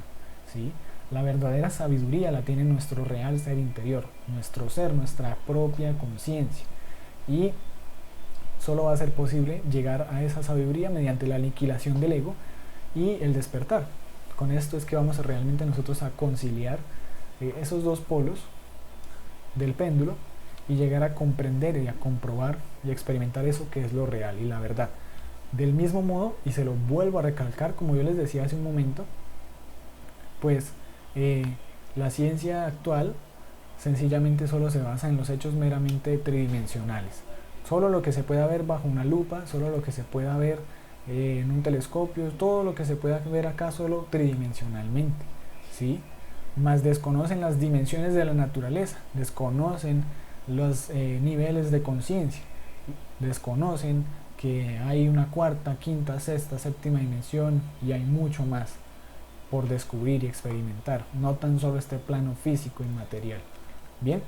¿sí? La verdadera sabiduría la tiene nuestro real ser interior, nuestro ser, nuestra propia conciencia, y solo va a ser posible llegar a esa sabiduría mediante la aniquilación del ego y el despertar. Con esto es que vamos a realmente nosotros a conciliar esos dos polos del péndulo y llegar a comprender y a comprobar y a experimentar eso que es lo real y la verdad. Del mismo modo, y se lo vuelvo a recalcar, como yo les decía hace un momento, pues la ciencia actual sencillamente solo se basa en los hechos meramente tridimensionales. Solo lo que se pueda ver bajo una lupa, solo lo que se pueda ver en un telescopio, todo lo que se pueda ver acá solo tridimensionalmente, ¿sí? Más desconocen las dimensiones de la naturaleza, desconocen los niveles de conciencia, desconocen que hay una cuarta, quinta, sexta, séptima dimensión y hay mucho más. por descubrir y experimentar, no tan solo este plano físico y material. Bien,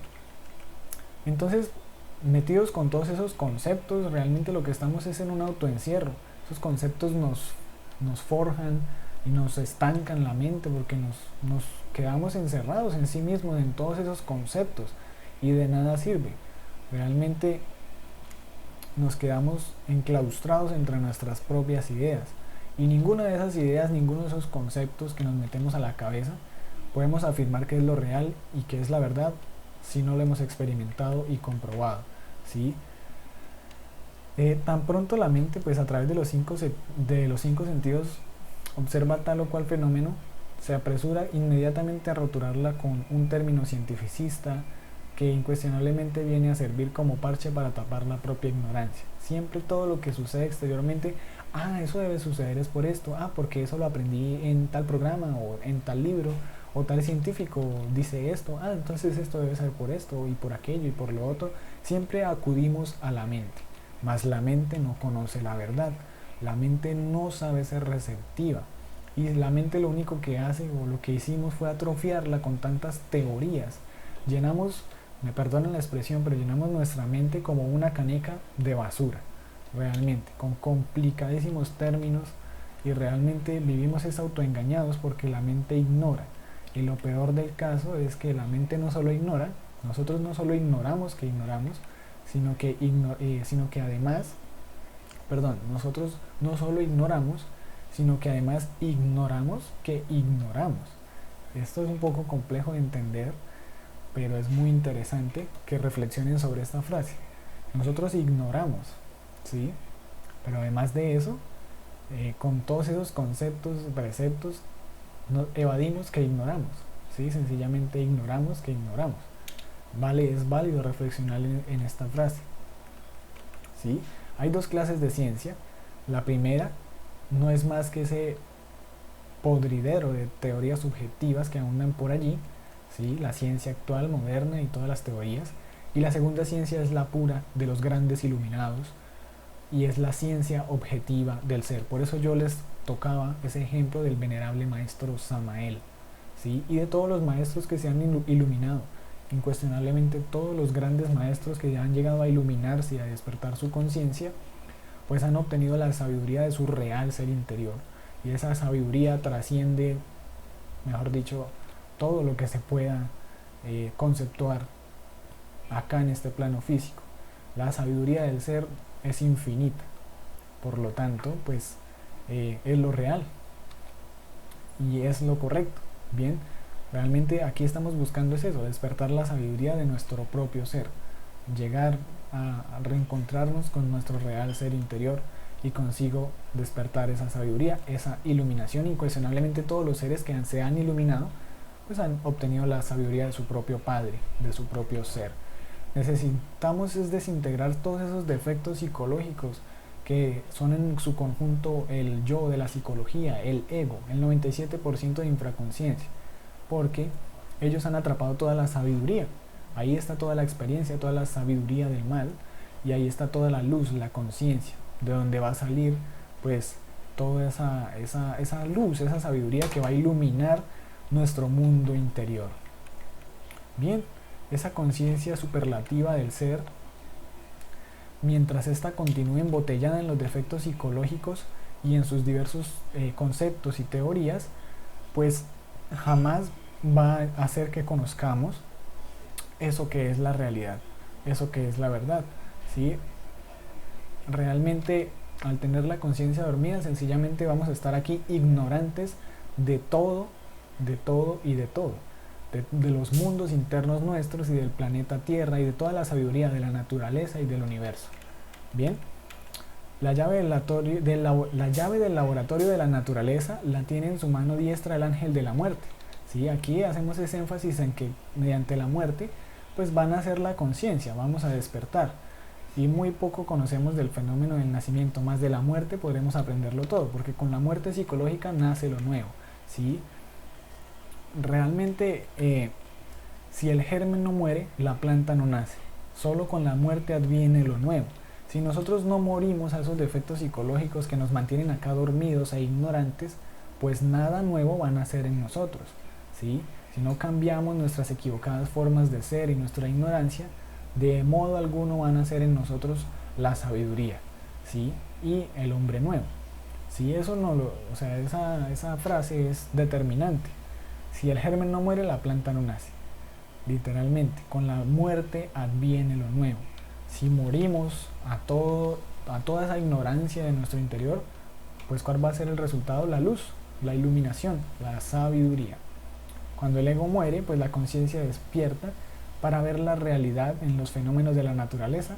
entonces, metidos con todos esos conceptos, realmente lo que estamos es en un autoencierro. Esos conceptos nos forjan y nos estancan la mente porque nos quedamos encerrados en sí mismos, en todos esos conceptos, y de nada sirve. Realmente nos quedamos enclaustrados entre nuestras propias ideas, y ninguna de esas ideas, ninguno de esos conceptos que nos metemos a la cabeza podemos afirmar que es lo real y que es la verdad si no lo hemos experimentado y comprobado, ¿sí? Tan pronto la mente, pues a través de los cinco sentidos, observa tal o cual fenómeno, se apresura inmediatamente a roturarla con un término cientificista que incuestionablemente viene a servir como parche para tapar la propia ignorancia. Siempre todo lo que sucede exteriormente, eso debe suceder es por esto, porque eso lo aprendí en tal programa o en tal libro, o tal científico dice esto, entonces esto debe ser por esto y por aquello y por lo otro. Siempre acudimos a la mente, mas la mente no conoce la verdad, la mente no sabe ser receptiva, y la mente lo único que hace, o lo que hicimos, fue atrofiarla con tantas teorías. Llenamos, me perdonen la expresión, pero llenamos nuestra mente como una caneca de basura, realmente, con complicadísimos términos, y realmente vivimos autoengañados porque la mente ignora. Y lo peor del caso es que la mente no solo ignora, nosotros no solo ignoramos que ignoramos, sino que además, nosotros no solo ignoramos, sino que además ignoramos que ignoramos. Esto es un poco complejo de entender, pero es muy interesante que reflexionen sobre esta frase. Nosotros ignoramos, ¿sí? Pero además de eso, con todos esos conceptos, preceptos, evadimos que ignoramos, ¿sí? Sencillamente ignoramos que ignoramos. Es válido reflexionar en esta frase, ¿sí? Hay dos clases de ciencia. La primera no es más que ese podridero de teorías subjetivas que abundan por allí, ¿sí? La ciencia actual, moderna, y todas las teorías. Y la segunda ciencia es la pura de los grandes iluminados, y es la ciencia objetiva del ser. Por eso yo les tocaba ese ejemplo del venerable maestro Samael, ¿sí? Y de todos los maestros que se han iluminado. Incuestionablemente todos los grandes maestros que ya han llegado a iluminarse y a despertar su conciencia, pues han obtenido la sabiduría de su real ser interior, y esa sabiduría trasciende, mejor dicho, todo lo que se pueda conceptuar acá en este plano físico. La sabiduría del ser es infinita, por lo tanto, pues es lo real y es lo correcto. Bien, realmente aquí estamos buscando es eso, despertar la sabiduría de nuestro propio ser, llegar a reencontrarnos con nuestro real ser interior, y consigo despertar esa sabiduría, esa iluminación. Incuestionablemente todos los seres que se han iluminado, pues han obtenido la sabiduría de su propio Padre, de su propio ser. Necesitamos es desintegrar todos esos defectos psicológicos que son en su conjunto el yo de la psicología, el ego, el 97% de infraconsciencia, porque ellos han atrapado toda la sabiduría. Ahí está toda la experiencia, toda la sabiduría del mal, y ahí está toda la luz, la conciencia, de donde va a salir pues toda esa luz, esa sabiduría que va a iluminar nuestro mundo interior. Bien, esa conciencia superlativa del ser, mientras ésta continúe embotellada en los defectos psicológicos y en sus diversos conceptos y teorías, pues jamás va a hacer que conozcamos eso que es la realidad, eso que es la verdad, ¿sí? Realmente, al tener la conciencia dormida, sencillamente vamos a estar aquí ignorantes de todo, de todo y de todo, de los mundos internos nuestros y del planeta Tierra y de toda la sabiduría de la naturaleza y del universo. Bien, la llave del laboratorio de la naturaleza la tiene en su mano diestra el ángel de la muerte, ¿sí? Aquí hacemos ese énfasis en que mediante la muerte pues van a hacer la conciencia, vamos a despertar, y muy poco conocemos del fenómeno del nacimiento, más de la muerte podremos aprenderlo todo, porque con la muerte psicológica nace lo nuevo, ¿sí? Realmente si el germen no muere, la planta no nace, solo con la muerte adviene lo nuevo. Si nosotros no morimos a esos defectos psicológicos que nos mantienen acá dormidos e ignorantes, pues nada nuevo va a nacer en nosotros, ¿sí? Si no cambiamos nuestras equivocadas formas de ser y nuestra ignorancia, de modo alguno va a nacer en nosotros la sabiduría, ¿sí? Y el hombre nuevo. Si eso no lo, o sea, esa frase es determinante. Si el germen no muere, la planta no nace. Literalmente, con la muerte adviene lo nuevo. Si morimos a toda esa ignorancia de nuestro interior, pues ¿cuál va a ser el resultado? La luz, la iluminación, la sabiduría. Cuando el ego muere, pues la conciencia despierta para ver la realidad en los fenómenos de la naturaleza,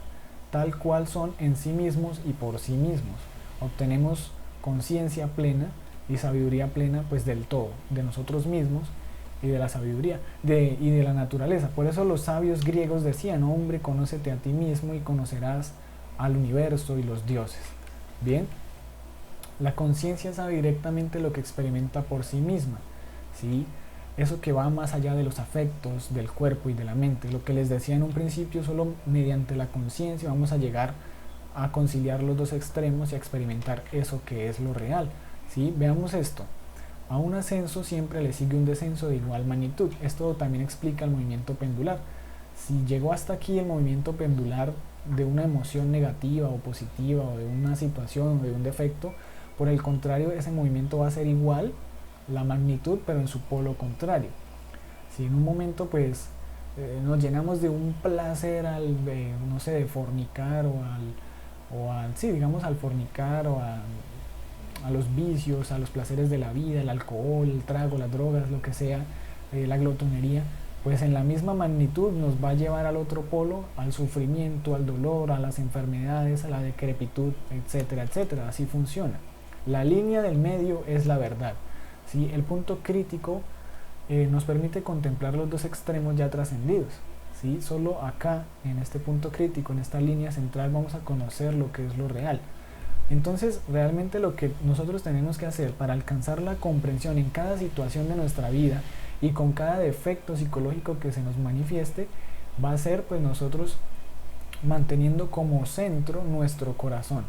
tal cual son en sí mismos y por sí mismos. Obtenemos conciencia plena y sabiduría plena, pues del todo, de nosotros mismos y de la sabiduría y de la naturaleza. Por eso los sabios griegos decían: hombre, conócete a ti mismo y conocerás al universo y los dioses. Bien, la conciencia sabe directamente lo que experimenta por sí misma, ¿sí? Eso que va más allá de los afectos, del cuerpo y de la mente. Lo que les decía en un principio, solo mediante la conciencia vamos a llegar a conciliar los dos extremos y a experimentar eso que es lo real, ¿sí? Veamos esto. A un ascenso siempre le sigue un descenso de igual magnitud. Esto también explica el movimiento pendular. Si llegó hasta aquí el movimiento pendular de una emoción negativa o positiva, o de una situación o de un defecto, por el contrario, ese movimiento va a ser igual la magnitud, pero en su polo contrario. Si en un momento pues nos llenamos de un placer no sé, de fornicar sí, digamos, al fornicar o a los vicios, a los placeres de la vida, el alcohol, el trago, las drogas, lo que sea, la glotonería, pues en la misma magnitud nos va a llevar al otro polo, al sufrimiento, al dolor, a las enfermedades, a la decrepitud, etcétera, etcétera. Así funciona. La línea del medio es la verdad, ¿sí? El punto crítico nos permite contemplar los dos extremos ya trascendidos, ¿sí? Solo acá, en este punto crítico, en esta línea central, vamos a conocer lo que es lo real. Entonces, realmente lo que nosotros tenemos que hacer para alcanzar la comprensión en cada situación de nuestra vida y con cada defecto psicológico que se nos manifieste, va a ser pues nosotros manteniendo como centro nuestro corazón,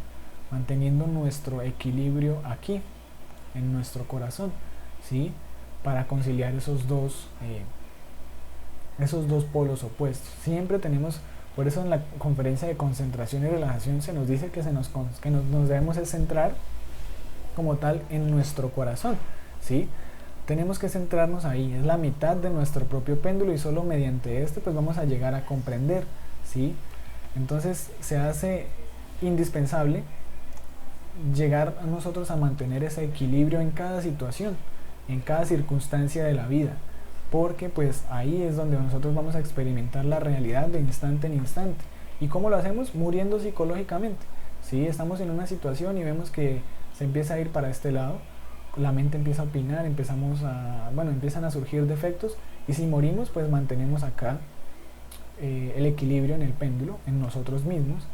manteniendo nuestro equilibrio aquí, en nuestro corazón, ¿sí? Para conciliar esos dos polos opuestos. Siempre tenemos, por eso en la conferencia de concentración y relajación se nos dice que nos debemos centrar como tal en nuestro corazón, ¿sí? Tenemos que centrarnos ahí, es la mitad de nuestro propio péndulo y solo mediante este pues vamos a llegar a comprender, ¿sí? Entonces se hace indispensable llegar a nosotros a mantener ese equilibrio en cada situación, en cada circunstancia de la vida, porque pues ahí es donde nosotros vamos a experimentar la realidad de instante en instante. ¿Y cómo lo hacemos? Muriendo psicológicamente, ¿sí? Estamos en una situación y vemos que se empieza a ir para este lado, la mente empieza a opinar, empiezan a surgir defectos, y si morimos pues mantenemos acá el equilibrio en el péndulo, en nosotros mismos,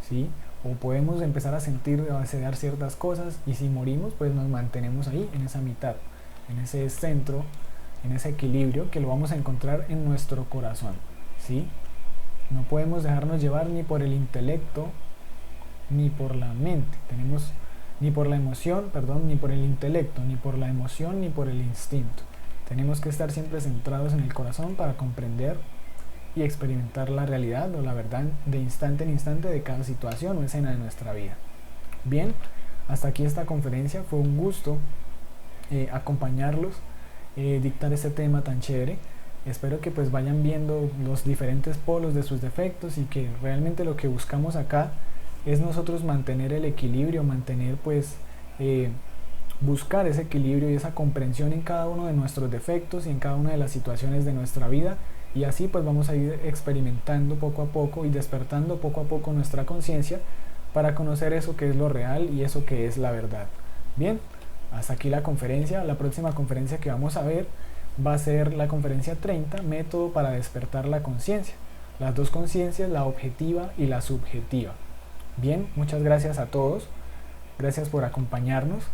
¿sí? O podemos empezar a sentir o a desear ciertas cosas, y si morimos pues nos mantenemos ahí, en esa mitad, en ese centro, en ese equilibrio que lo vamos a encontrar en nuestro corazón, ¿sí? No podemos dejarnos llevar ni por el intelecto ni por la mente, ni por la emoción, ni por el intelecto, ni por la emoción, ni por el instinto. Tenemos que estar siempre centrados en el corazón para comprender y experimentar la realidad o la verdad de instante en instante de cada situación o escena de nuestra vida. Bien, hasta aquí esta conferencia. Fue un gusto acompañarlos, dictar este tema tan chévere. Espero que pues vayan viendo los diferentes polos de sus defectos y que realmente lo que buscamos acá es nosotros mantener el equilibrio, buscar ese equilibrio y esa comprensión en cada uno de nuestros defectos y en cada una de las situaciones de nuestra vida, y así pues vamos a ir experimentando poco a poco y despertando poco a poco nuestra conciencia para conocer eso que es lo real y eso que es la verdad. Bien, hasta aquí la conferencia. La próxima conferencia que vamos a ver va a ser la conferencia 30, método para despertar la conciencia. Las dos conciencias, la objetiva y la subjetiva. Bien, muchas gracias a todos, gracias por acompañarnos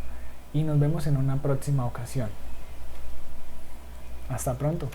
y nos vemos en una próxima ocasión. Hasta pronto.